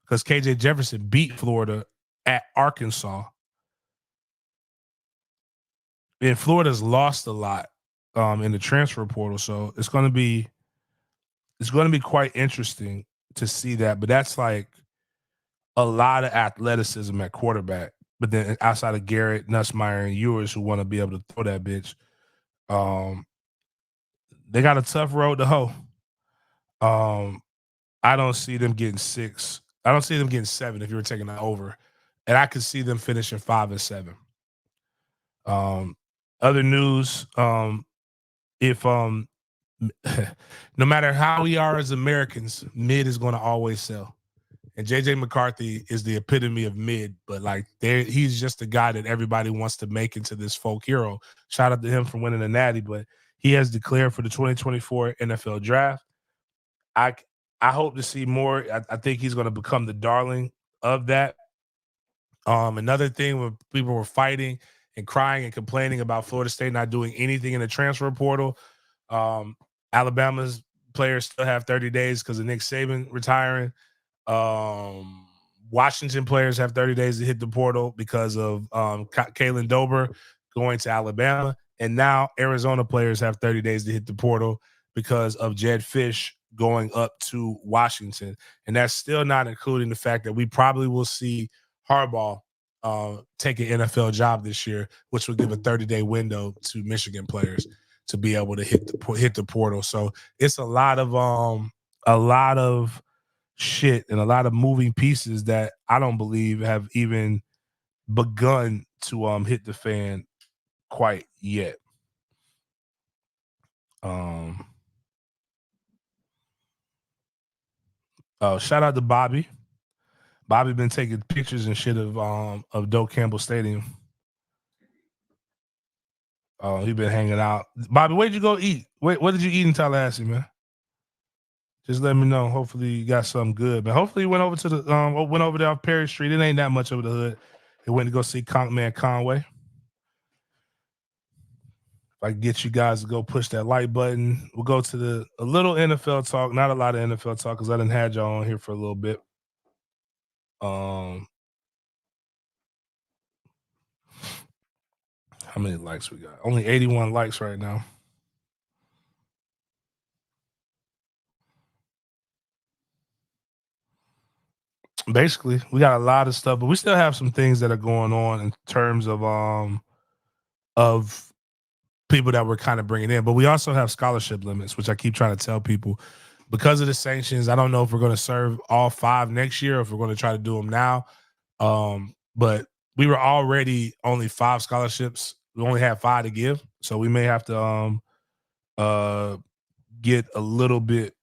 because KJ Jefferson beat Florida at Arkansas. And Florida's lost a lot in the transfer portal, so it's going to be quite interesting to see that. But that's like a lot of athleticism at quarterback. But then outside of Garrett, Nussmeier, and Ewers, who want to be able to throw that bitch, they got a tough road to hoe. I don't see them getting 6. I don't see them getting 7 if you were taking that over. And I could see them finishing 5 and 7. Other news, if no matter how we are as Americans, mid is going to always sell. And JJ McCarthy is the epitome of mid, but like he's just the guy that everybody wants to make into this folk hero. Shout out to him for winning the Natty, but he has declared for the 2024 NFL Draft. I hope to see more. I think he's going to become the darling of that. Another thing when people were fighting and crying and complaining about Florida State not doing anything in the transfer portal, Alabama's players still have 30 days because of Nick Saban retiring. Washington players have 30 days to hit the portal because of Kalen Dober going to Alabama. And now Arizona players have 30 days to hit the portal because of Jed Fish going up to Washington. And that's still not including the fact that we probably will see Harbaugh take an NFL job this year, which will give a 30-day window to Michigan players to be able to hit the portal. So it's a lot of shit and a lot of moving pieces that I don't believe have even begun to hit the fan quite yet. Shout out to Bobby. Bobby been taking pictures and shit of Doak Campbell Stadium. He been hanging out. Bobby, where'd you go eat? What did you eat in Tallahassee, man? Just let me know. Hopefully you got something good, man. Hopefully you went over to the went over there off Perry Street. It ain't that much over the hood. He went to go see Man Conway. If I can get you guys to go push that like button, we'll go to a little NFL talk. Not a lot of NFL talk because I done had y'all on here for a little bit. How many likes we got? Only 81 likes right now. Basically, we got a lot of stuff, but we still have some things that are going on in terms of people that we're kind of bringing in. But we also have scholarship limits, which I keep trying to tell people. Because of the sanctions, I don't know if we're going to serve all 5 next year or if we're going to try to do them now. But we were already only 5 scholarships. We only had 5 to give. So we may have to get a little bit.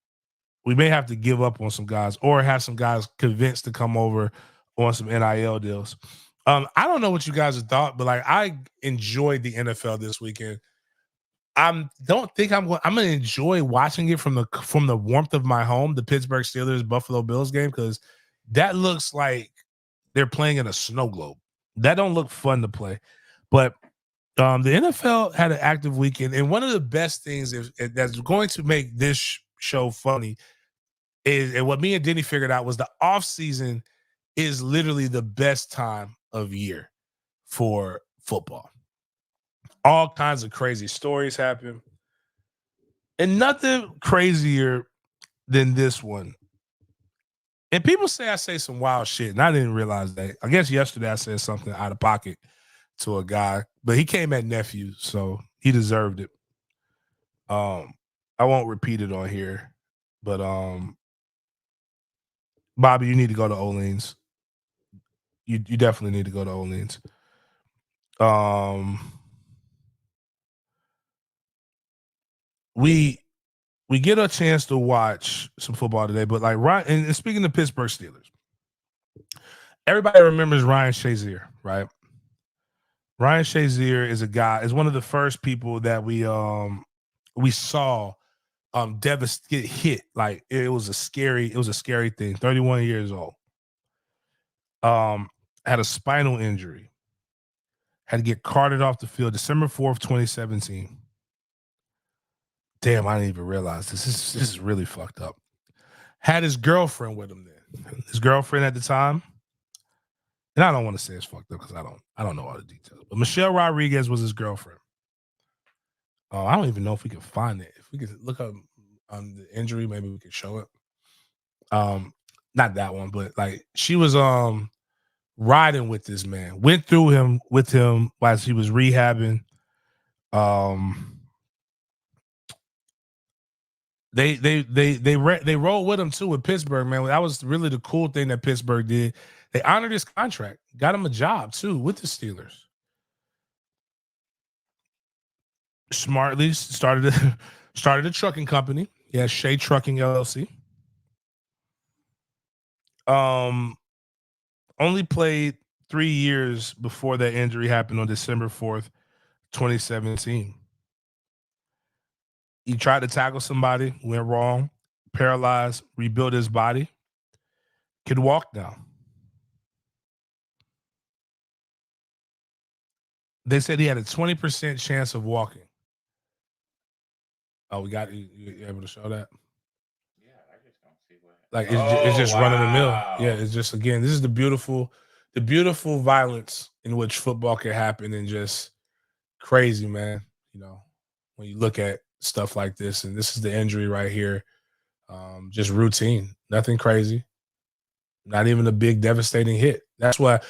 We may have to give up on some guys or have some guys convinced to come over on some NIL deals. I don't know what you guys have thought, but like I enjoyed the NFL this weekend. Don't think I'm going to enjoy watching it from the warmth of my home, the Pittsburgh Steelers Buffalo Bills game, because that looks like they're playing in a snow globe. That don't look fun to play. But the NFL had an active weekend, and one of the best things that's going to make this show funny is, and what me and Denny figured out was the off season is literally the best time of year for football. All kinds of crazy stories happen, and nothing crazier than this one. And people say I say some wild shit, and I didn't realize that. I guess yesterday I said something out of pocket to a guy, but he came at nephew, so he deserved it. I won't repeat it on here, but Bobby, you need to go to Olean's. You definitely need to go to Olean's. We get a chance to watch some football today, but like Ryan, and speaking of Pittsburgh Steelers, everybody remembers Ryan Shazier, right? Ryan Shazier is one of the first people that we saw get hit. Like it was a scary thing. 31 years old. Had a spinal injury. Had to get carted off the field December 4th, 2017. Damn, I didn't even realize this. This is really fucked up. Had his girlfriend with him then. His girlfriend at the time. And I don't want to say it's fucked up because I don't know all the details. But Michelle Rodriguez was his girlfriend. I don't even know if we can find it. If we could look up the injury, maybe we could show it. Not that one, but like she was riding with this man. Went through with him while he was rehabbing. They rolled with him too with Pittsburgh, man. That was really the cool thing that Pittsburgh did. They honored his contract, got him a job too with the Steelers. Smartly started a trucking company. He has Shea Trucking LLC. Only played 3 years before that injury happened on December 4th, 2017. He tried to tackle somebody, went wrong, paralyzed, rebuilt his body, could walk now. They said he had a 20% chance of walking. Oh, we got you able to show that? Yeah, I just don't see what. Like it's just run of the mill. Yeah, it's just, again, this is the beautiful violence in which football can happen, and just crazy, man. You know, when you look at stuff like this, and this is the injury right here. Just routine, nothing crazy, not even a big devastating hit. That's what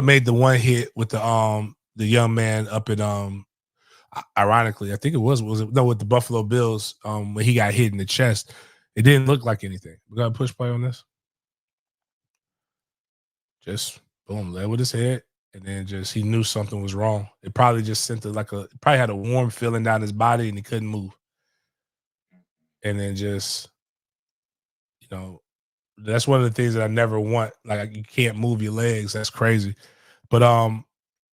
made the one hit with the young man up at ironically, I think it was with the Buffalo Bills, when he got hit in the chest. It didn't look like anything. We got a push play on this. Just boom, led with his head, and then just he knew something was wrong. It probably just sent probably had a warm feeling down his body, and he couldn't move. And then just, you know, that's one of the things that I never want. Like, you can't move your legs. That's crazy. But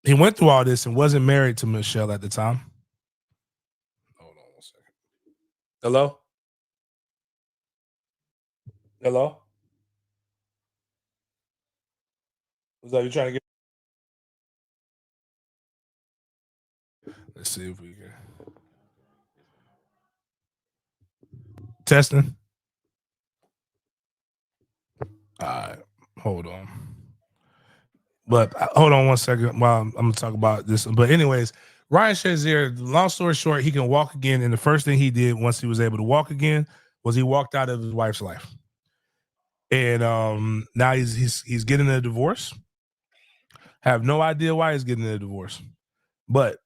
he went through all this and wasn't married to Michelle at the time. Hold on 1 second. Hello? Hello? What's up? You trying to get? Let's see if we can. Testing. All right. Hold on. But hold on 1 second while I'm going to talk about this. But anyways, Ryan Shazier, long story short, he can walk again. And the first thing he did once he was able to walk again was he walked out of his wife's life. And now he's getting a divorce. Have no idea why he's getting a divorce. But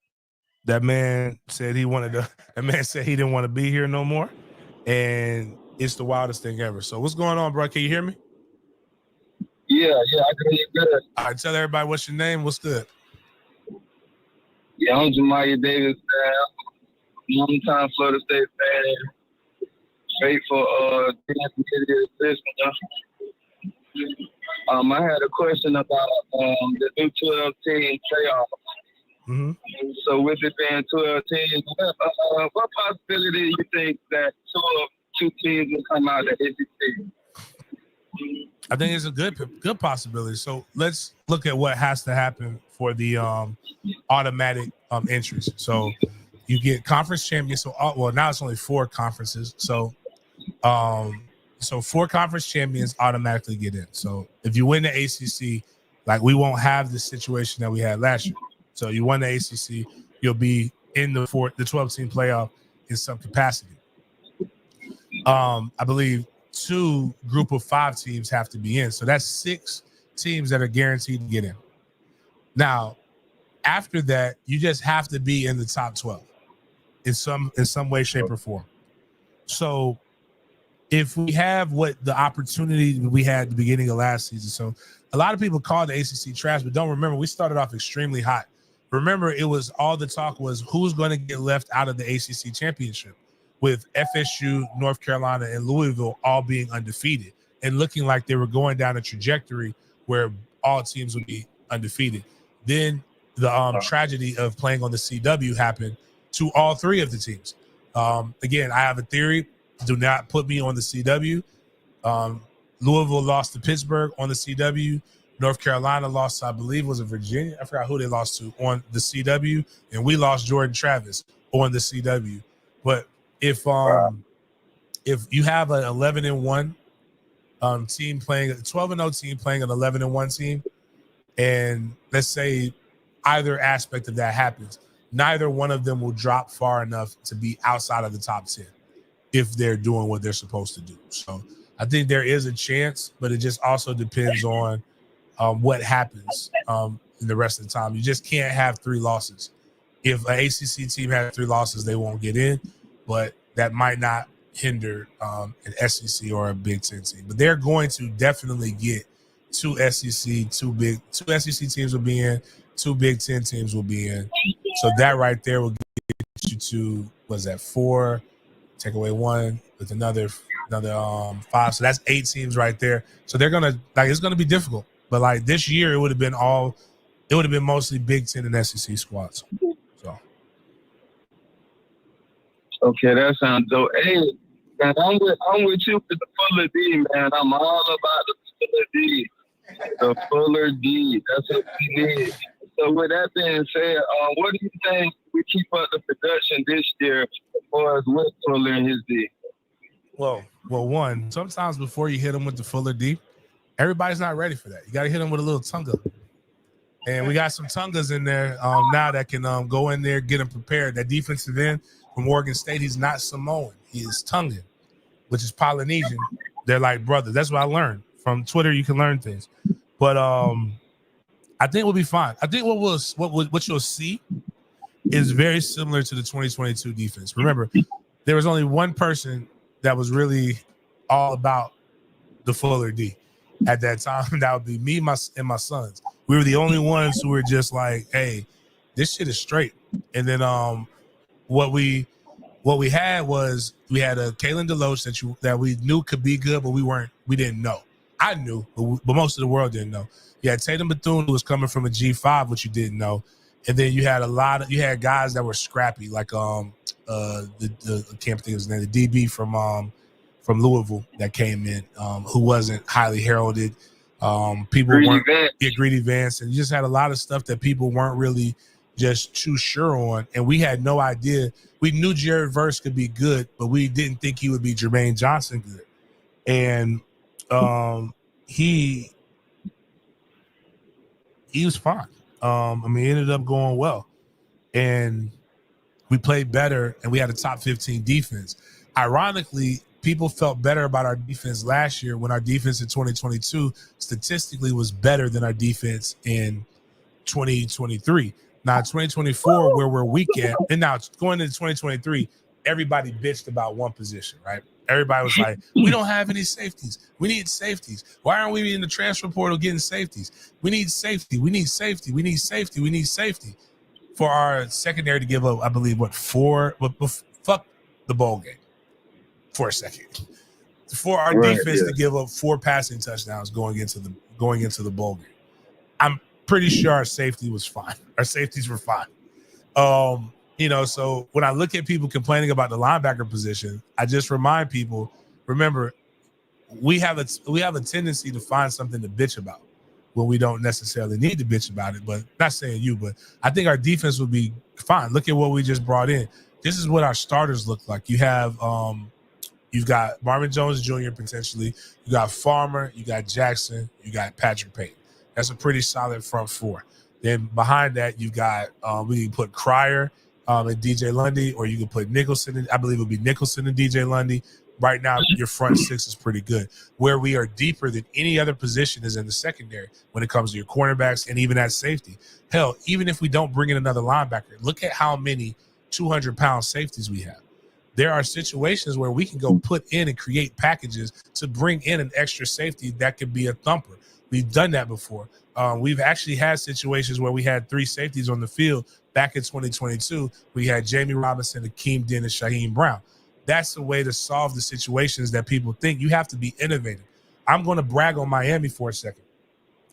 that man said that man said he didn't want to be here no more. And it's the wildest thing ever. So what's going on, bro? Can you hear me? Yeah, I can hear you good. All right, tell everybody what's your name. What's good? Yeah, I'm Reese Davis, long-time Florida State fan, faithful I had a question about the new 12-team playoff. Mm-hmm. So with it being 12 teams, what possibility do you think that two teams will come out of the SEC? I think it's a good possibility. So let's look at what has to happen for the automatic entries. So you get conference champions. So now it's only 4 conferences. So 4 conference champions automatically get in. So if you win the ACC, like, we won't have the situation that we had last year. So you won the ACC, you'll be in the 12-team playoff in some capacity. I believe 2 group of 5 teams have to be in. So that's 6 teams that are guaranteed to get in. Now, after that, you just have to be in the top 12 in some way, shape, or form. So if we have what the opportunity we had at the beginning of last season, so a lot of people call the ACC trash, but don't remember, we started off extremely hot. Remember, it was all the talk was who's going to get left out of the ACC championship, with FSU, North Carolina, and Louisville all being undefeated and looking like they were going down a trajectory where all teams would be undefeated. Then the tragedy of playing on the CW happened to all 3 of the teams. Again, I have a theory. Do not put me on the CW. Louisville lost to Pittsburgh on the CW. North Carolina lost, I believe, was it Virginia? I forgot who they lost to on the CW. And we lost Jordan Travis on the CW. But if you have an 11-1 team playing, a 12-0 team playing an 11-1 team, and let's say either aspect of that happens, neither one of them will drop far enough to be outside of the top 10 if they're doing what they're supposed to do. So I think there is a chance, but it just also depends on what happens in the rest of the time. You just can't have 3 losses. If an ACC team has 3 losses, they won't get in, but that might not hinder an SEC or a Big Ten team. But they're going to definitely get 2 SEC teams will be in, 2 Big Ten teams will be in. So that right there will get you to, 4, take away 1 with another another 5. So that's 8 teams right there. So they're gonna it's gonna be difficult. But like this year, it would have been mostly Big Ten and SEC squads. So okay, that sounds dope. Hey, man, I'm with you with the Fuller D, man. I'm all about the Fuller D. The Fuller D. That's what we need. So with that being said, what do you think we keep up the production this year as far as with Fuller and his D? Well, one, sometimes before you hit them with the Fuller D, everybody's not ready for that. You got to hit them with a little Tunga. And we got some Tungas in there now that can go in there, get them prepared. That defensive end from Oregon State, he's not Samoan. He is Tongan, which is Polynesian. They're like brothers. That's what I learned. From Twitter, you can learn things. But I think we'll be fine. I think what you'll see is very similar to the 2022 defense. Remember, there was only one person that was really all about the Fuller D at that time. That would be me and my sons. We were the only ones who were just like, hey, this shit is straight. And then what we had was we had a Kalen Deloach that we knew could be good, but we didn't know. I knew, but most of the world didn't know. You had Tatum Bethune, who was coming from a G5, which you didn't know. And then you had guys that were scrappy, like I can't think of his name, the DB from Louisville that came in, who wasn't highly heralded. Greedy Vance, and you just had a lot of stuff that people weren't really just too sure on, and we had no idea. We knew Jared Verse could be good, but we didn't think he would be Jermaine Johnson good. And he was fine. He ended up going well, and we played better, and we had a top 15 defense. Ironically, people felt better about our defense last year when our defense in 2022 statistically was better than our defense in 2023. Now, 2024, where we're weak at, and now going into 2023, everybody bitched about one position, right? Everybody was like, we don't have any safeties. We need safeties. Why aren't we in the transfer portal getting safeties? We need safety. We need safety. We need safety. We need safety. For our secondary to give up, I believe, 4? Fuck the bowl game for a second. For our defense to give up 4 passing touchdowns going into the bowl game. I'm pretty sure our safety was fine. Our safeties were fine. So when I look at people complaining about the linebacker position, I just remind people, remember, we have a tendency to find something to bitch about when we don't necessarily need to bitch about it. But not saying you, but I think our defense will be fine. Look at what we just brought in. This is what our starters look like. You have you've got Marvin Jones Jr. potentially. You got Farmer. You got Jackson. You got Patrick Payton. That's a pretty solid front 4. Then behind that, you got we can put Cryer and DJ Lundy, or you can put Nicholson. I believe it would be Nicholson and DJ Lundy. Right now, your front 6 is pretty good. Where we are deeper than any other position is in the secondary when it comes to your cornerbacks and even at safety. Hell, even if we don't bring in another linebacker, look at how many 200-pound safeties we have. There are situations where we can go put in and create packages to bring in an extra safety that could be a thumper. We've done that before. We've actually had situations where we had 3 safeties on the field back in 2022. We had Jamie Robinson, Akeem Dennis, Shaheem Brown. That's the way to solve the situations that people think. You have to be innovative. I'm going to brag on Miami for a second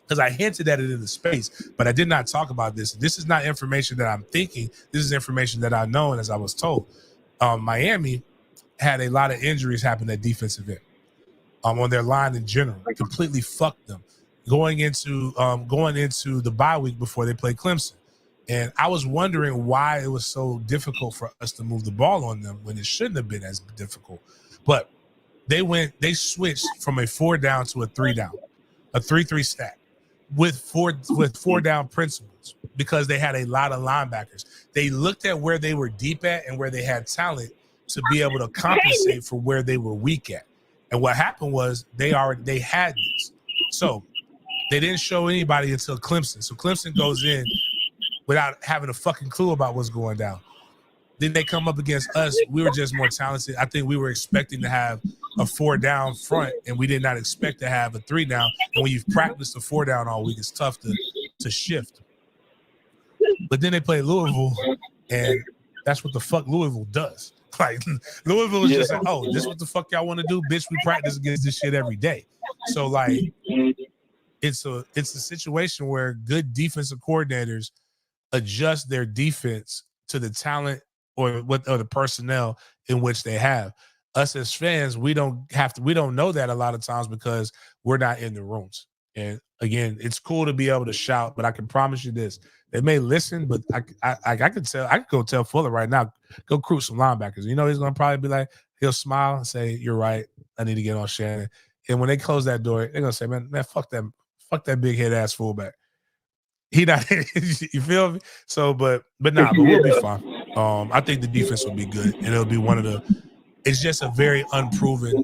because I hinted at it in the space, but I did not talk about this. This is not information that I'm thinking. This is information that I know and as I was told. Miami had a lot of injuries happen at defensive end on their line in general. Completely fucked them going into the bye week before they played Clemson. And I was wondering why it was so difficult for us to move the ball on them when it shouldn't have been as difficult. But they switched from a 4 down to a 3 down, a 3-3 stack with four down principles because they had a lot of linebackers. They looked at where they were deep at and where they had talent to be able to compensate for where they were weak at. And what happened was they had this. So they didn't show anybody until Clemson. So Clemson goes in without having a fucking clue about what's going down. Then they come up against us. We were just more talented. I think we were expecting to have a 4 down front, and we did not expect to have a 3 down. And when you've practiced a 4 down all week, it's tough to shift. But then they play Louisville, and that's what the fuck Louisville does. Like Louisville was just like, oh, this is what the fuck y'all want to do, bitch? We practice against this shit every day. So like, it's a situation where good defensive coordinators adjust their defense to the talent or the personnel in which they have. Us as fans, we don't know that a lot of times because we're not in the rooms. And again, it's cool to be able to shout, but I can promise you this: they may listen, but I could go tell Fuller right now, go recruit some linebackers. You know, he's gonna probably be like, he'll smile and say, "You're right, I need to get on Shannon." And when they close that door, they're gonna say, "Man, fuck that big head ass fullback." He not, you feel me? So, but we'll be fine. I think the defense will be good, and it'll be one of the. It's just a very unproven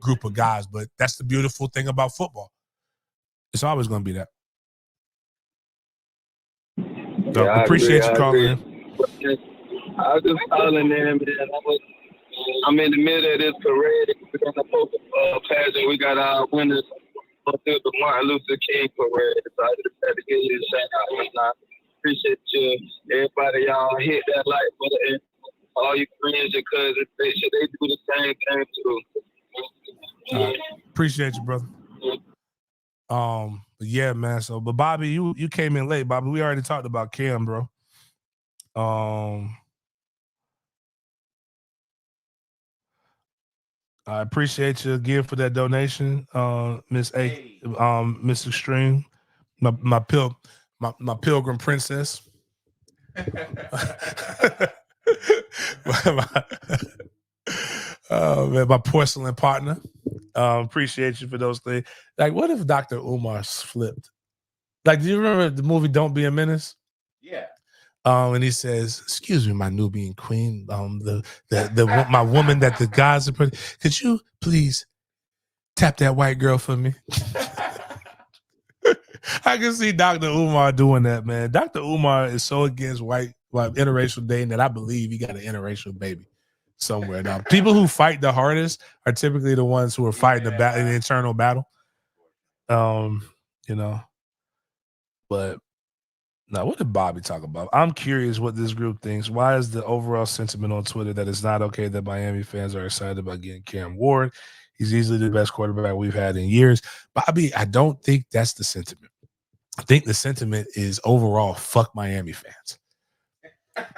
group of guys, but that's the beautiful thing about football. It's always going to be that. So Yeah, appreciate you calling in. I was just calling in, man. I'm in the middle of this parade. We're going to post a pageant. We got our winners through the Martin Luther King parade. So I just had to give you a shout out. And I appreciate you. Everybody, y'all hit that like button. All your friends, your cousins, they do the same thing too. Appreciate you, brother. Yeah, man. So, but Bobby, you came in late, Bobby. We already talked about Cam, bro. I appreciate you again for that donation, Miss Miss Extreme, my pilgrim princess. My porcelain partner. Appreciate you for those things. Like, what if Dr. Umar flipped? Like, do you remember the movie Don't Be a Menace? Yeah. And he says, "Excuse me, my Nubian queen, my woman that the guys are putting. Could you please tap that white girl for me?" I can see Dr. Umar doing that, man. Dr. Umar is so against interracial dating that I believe he got an interracial baby somewhere. Now, people who fight the hardest are typically the ones who are fighting an internal battle. You know, but now what did Bobby talk about? I'm curious what this group thinks. Why is the overall sentiment on Twitter that it's not okay that Miami fans are excited about getting Cam Ward? He's easily the best quarterback we've had in years. Bobby, I don't think that's the sentiment. I think the sentiment is overall fuck Miami fans.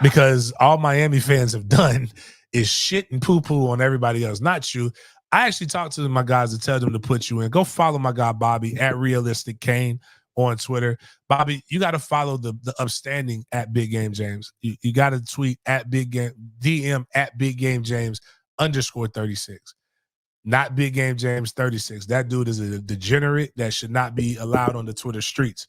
Because all Miami fans have done is shit and poo-poo on everybody else, not you. I actually talked to my guys to tell them to put you in. Go follow my guy Bobby at Realistic Kane on Twitter. Bobby, you got to follow the upstanding at Big Game James. You got to tweet at Big Game, DM at Big Game James _36. Not Big Game James 36. That dude is a degenerate that should not be allowed on the Twitter streets.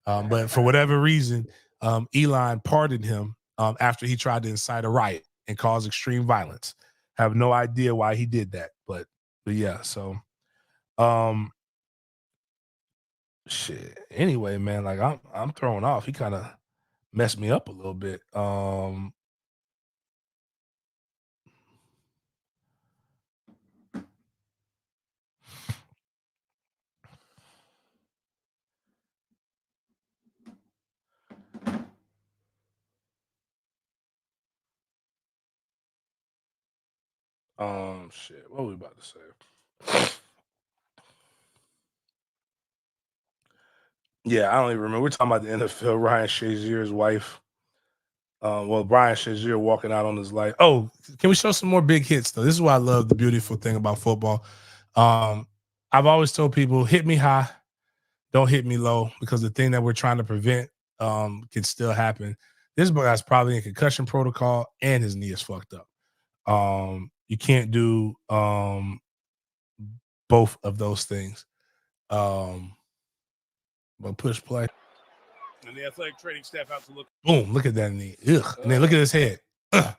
But for whatever reason, Elon pardoned him after he tried to incite a riot and cause extreme violence. Have no idea why he did that, but yeah. So, shit. Anyway, man, like I'm thrown off. He kind of messed me up a little bit. Shit. What were we about to say? Yeah, I don't even remember. We're talking about the NFL. Ryan Shazier's wife. Brian Shazier walking out on his life. Oh, can we show some more big hits though? This is why I love the beautiful thing about football. I've always told people, hit me high, don't hit me low, because the thing that we're trying to prevent can still happen. This guy's probably in concussion protocol and his knee is fucked up. You can't do both of those things. But push play. And the athletic training staff out to look. Boom, look at that knee. Ugh. And then look at his head. Ugh.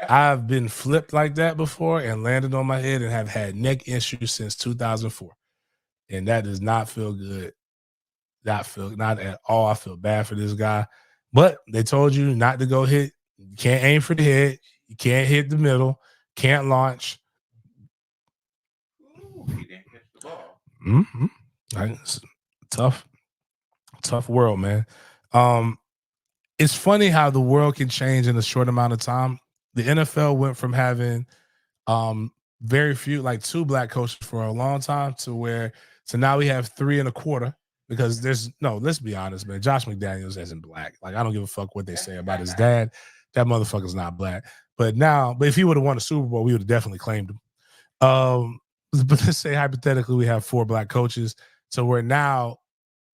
I've been flipped like that before and landed on my head and have had neck issues since 2004. And that does not feel good. Not at all. I feel bad for this guy. But they told you not to go hit. You can't aim for the head. You can't hit the middle. Can't launch. Ooh, he didn't catch the ball. Mm-hmm. It's tough world, man. It's funny how the world can change in a short amount of time. the NFL went from having very few, like 2 black coaches for a long time to now we have 3 1/4 because let's be honest, man. Josh McDaniels isn't black. Like, I don't give a fuck what they say about his dad. That motherfucker's not black. But if he would have won a Super Bowl, we would have definitely claimed him. But let's say hypothetically we have 4 black coaches. So we're now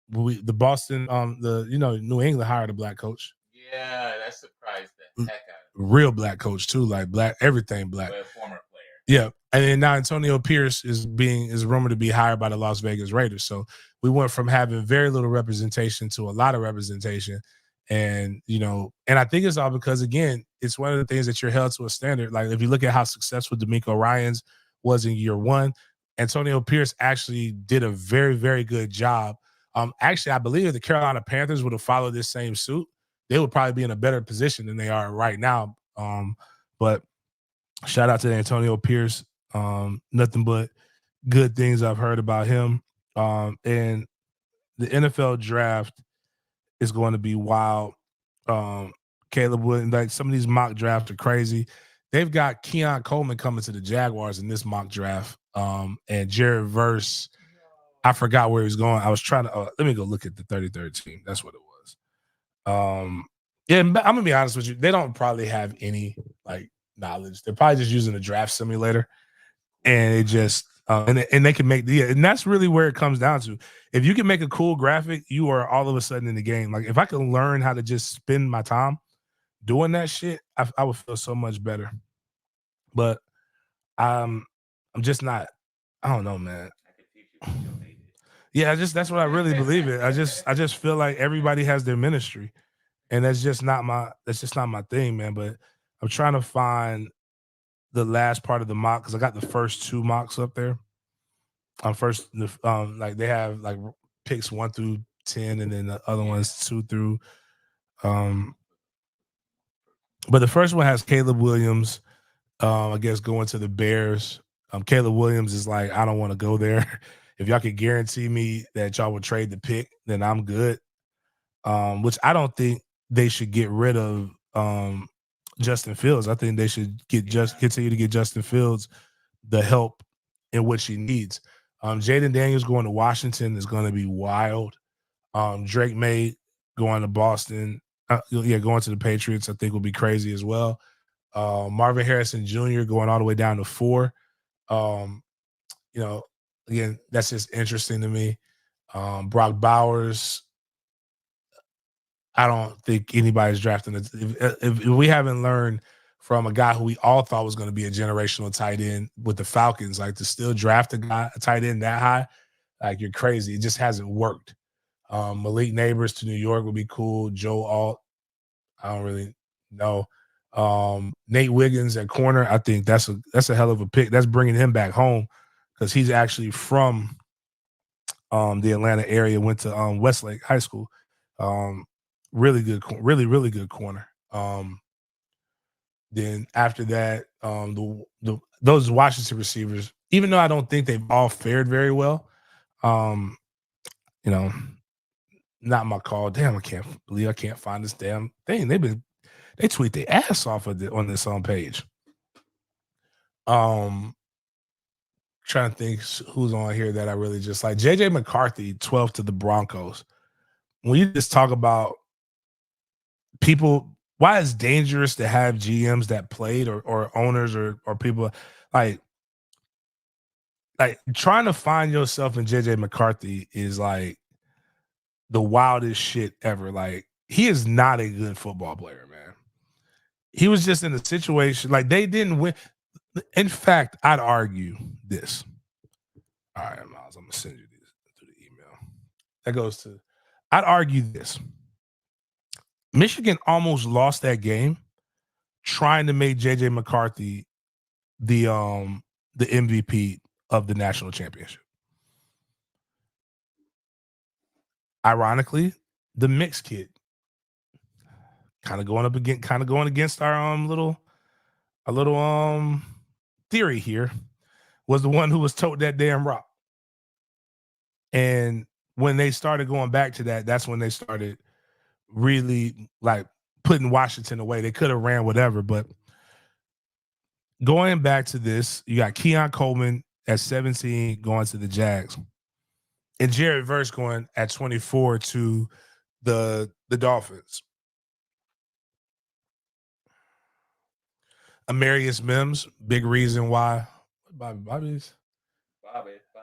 the Boston, New England hired a black coach. Yeah, that surprised the heck out of me. Real black coach too, like black, everything black. But a former player. Yeah, and then now Antonio Pierce is rumored to be hired by the Las Vegas Raiders. So we went from having very little representation to a lot of representation, and I think it's all because, again, it's one of the things that you're held to a standard. Like, if you look at how successful D'Amico Ryans was in year 1, Antonio Pierce actually did a very, very good job. Actually, I believe if the Carolina Panthers would have followed this same suit, they would probably be in a better position than they are right now. But shout out to Antonio Pierce. Nothing but good things I've heard about him. And the NFL draft is going to be wild. Caleb Wood, like, some of these mock drafts are crazy. They've got Keon Coleman coming to the Jaguars in this mock draft. And Jared Verse, I forgot where he's going. I was trying to let me go look at the 33rd team. That's what it was. Yeah, I'm gonna be honest with you. They don't probably have any knowledge. They're probably just using a draft simulator, and it just and they can make and that's really where it comes down to. If you can make a cool graphic, you are all of a sudden in the game. Like, if I can learn how to just spend my time doing that shit, I would feel so much better. But I'm just not. I don't know, man. Yeah, that's what I really believe in. I just feel like everybody has their ministry, and that's just not my thing, man. But I'm trying to find the last part of the mock because I got the first 2 mocks up there. They have picks 1 through 10, and then the other one's 2 through. But the first one has Caleb Williams. I guess going to the Bears. Caleb Williams is like, I don't want to go there. If y'all could guarantee me that y'all would trade the pick, then I'm good. Which I don't think they should get rid of Justin Fields. I think they should continue to get Justin Fields the help in which he needs. Jaden Daniels going to Washington is going to be wild. Drake May going to Boston. Going to the Patriots, I think, will be crazy as well. Marvin Harrison Jr. going all the way down to 4. Again, that's just interesting to me. Brock Bowers, I don't think anybody's drafting it. If we haven't learned from a guy who we all thought was going to be a generational tight end with the Falcons, like, to still draft a tight end that high, like, you're crazy. It just hasn't worked. Malik Neighbors to New York would be cool. Joe Alt, I don't really know. Nate Wiggins at corner, I think that's a hell of a pick. That's bringing him back home because he's actually from the Atlanta area. Went to Westlake High School. Really good, really good corner. Then after that, those Washington receivers, even though I don't think they've all fared very well, not my call. Damn, I can't believe I can't find this damn thing. They tweet their ass off on this page. Trying to think who's on here that I really just like. JJ McCarthy, 12 to the Broncos. When you just talk about people, why it's dangerous to have GMs that played or owners or people like trying to find yourself in JJ McCarthy is like the wildest shit ever. Like, he is not a good football player, man. He was just in a situation like they didn't win. In fact, I'd argue this. All right, Miles, I'm gonna send you this through the email. That goes to. I'd argue this. Michigan almost lost that game trying to make JJ McCarthy the MVP of the national championship. Ironically, the mixed kid kind of going against our little theory here was the one who was told that damn rock. And when they started going back to that, that's when they started really like putting Washington away. They could have ran whatever, but going back to this, you got Keon Coleman at 17 going to the Jags, and Jared Verse going at 24 to the Dolphins. Amarius Mims, big reason why. Bobby's. Bobby, 5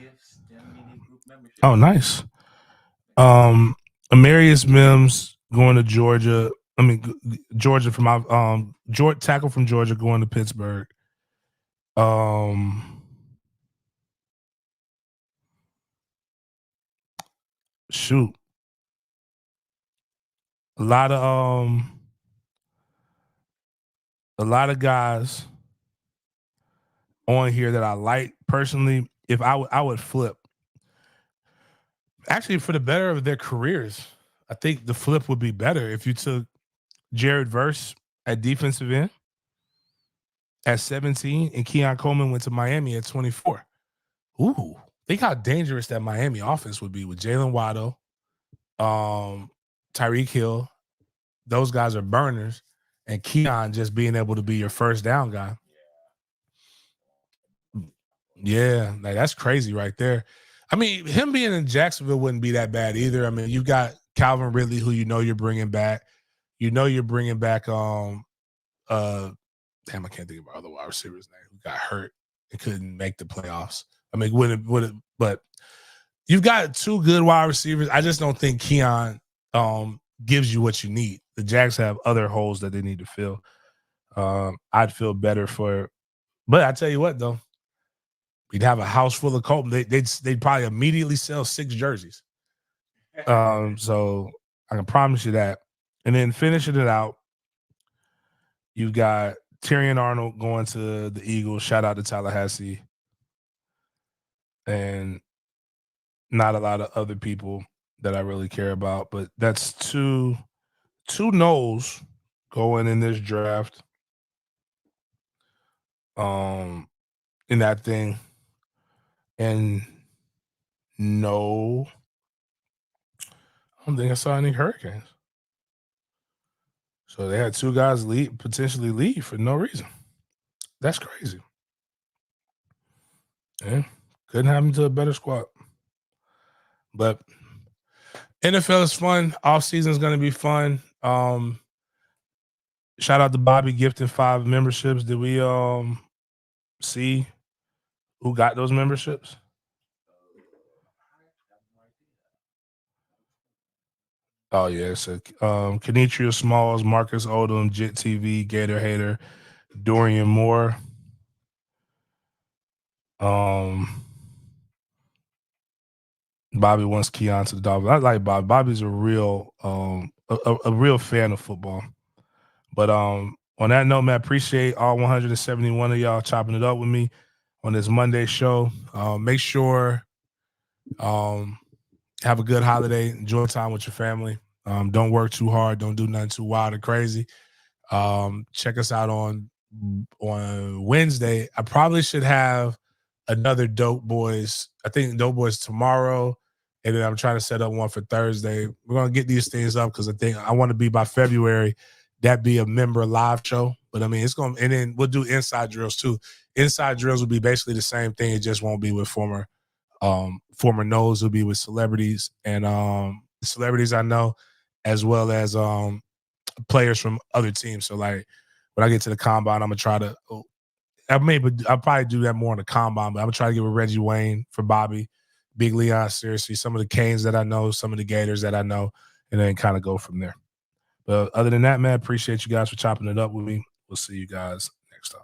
gifts, 10 media group membership. Oh, nice. Amarius Mims going to Georgia. I mean, Georgia from my tackle from Georgia going to Pittsburgh. Shoot, a lot of guys on here that I like personally. If I would flip, actually for the better of their careers, I think the flip would be better if you took Jared Verse at defensive end at 17 and Keon Coleman went to Miami at 24. Ooh, think how dangerous that Miami offense would be with Jalen Waddle, Tyreek Hill. Those guys are burners, and Keon just being able to be your first down guy. Yeah, like that's crazy right there. I mean, him being in Jacksonville wouldn't be that bad either. I mean, you got Calvin Ridley, who you're bringing back. You're bringing back damn, I can't think of our other wide receiver's name who got hurt and couldn't make the playoffs. I mean, wouldn't but you've got two good wide receivers. I just don't think Keon gives you what you need. The Jags have other holes that they need to fill. I'd feel better but I tell you what though, we'd have a house full of Colton. They'd probably immediately sell 6 jerseys. So I can promise you that. And then finishing it out, you've got Tyrion Arnold going to the Eagles. Shout out to Tallahassee. And not a lot of other people that I really care about, but that's two no's going in this draft. In that thing. And no, I don't think I saw any Hurricanes. So they had 2 guys potentially leave for no reason. That's crazy. Yeah, couldn't happen to a better squad. But NFL is fun. Off season is going to be fun. Shout out to Bobby gifting 5 memberships. Did we see who got those memberships? Oh yeah, so Kenitria Smalls, Marcus Odom, Jit TV, Gator Hater, Dorian Moore. Bobby wants Keon to the Dolphins. I like Bobby. Bobby's a real a real fan of football. But on that note, man, appreciate all 171 of y'all chopping it up with me on this Monday show. Make sure have a good holiday. Enjoy time with your family. Don't work too hard. Don't do nothing too wild or crazy. Check us out on Wednesday. I probably should have another Dope Boys. I think Dope Boys tomorrow, and then I'm trying to set up one for Thursday. We're gonna get these things up because I think I want to be by February. That be a member live show, but I mean it's gonna. And then we'll do inside drills too. Inside drills will be basically the same thing. It just won't be with former no's. Will be with celebrities and celebrities I know, as well as players from other teams. So like when I get to the combine, I'm gonna try to. I'll probably do that more on the combine, but I'm gonna try to give a Reggie Wayne for Bobby, Big Leon, seriously, some of the Canes that I know, some of the Gators that I know, and then kind of go from there. But other than that, man, appreciate you guys for chopping it up with me. We'll see you guys next time.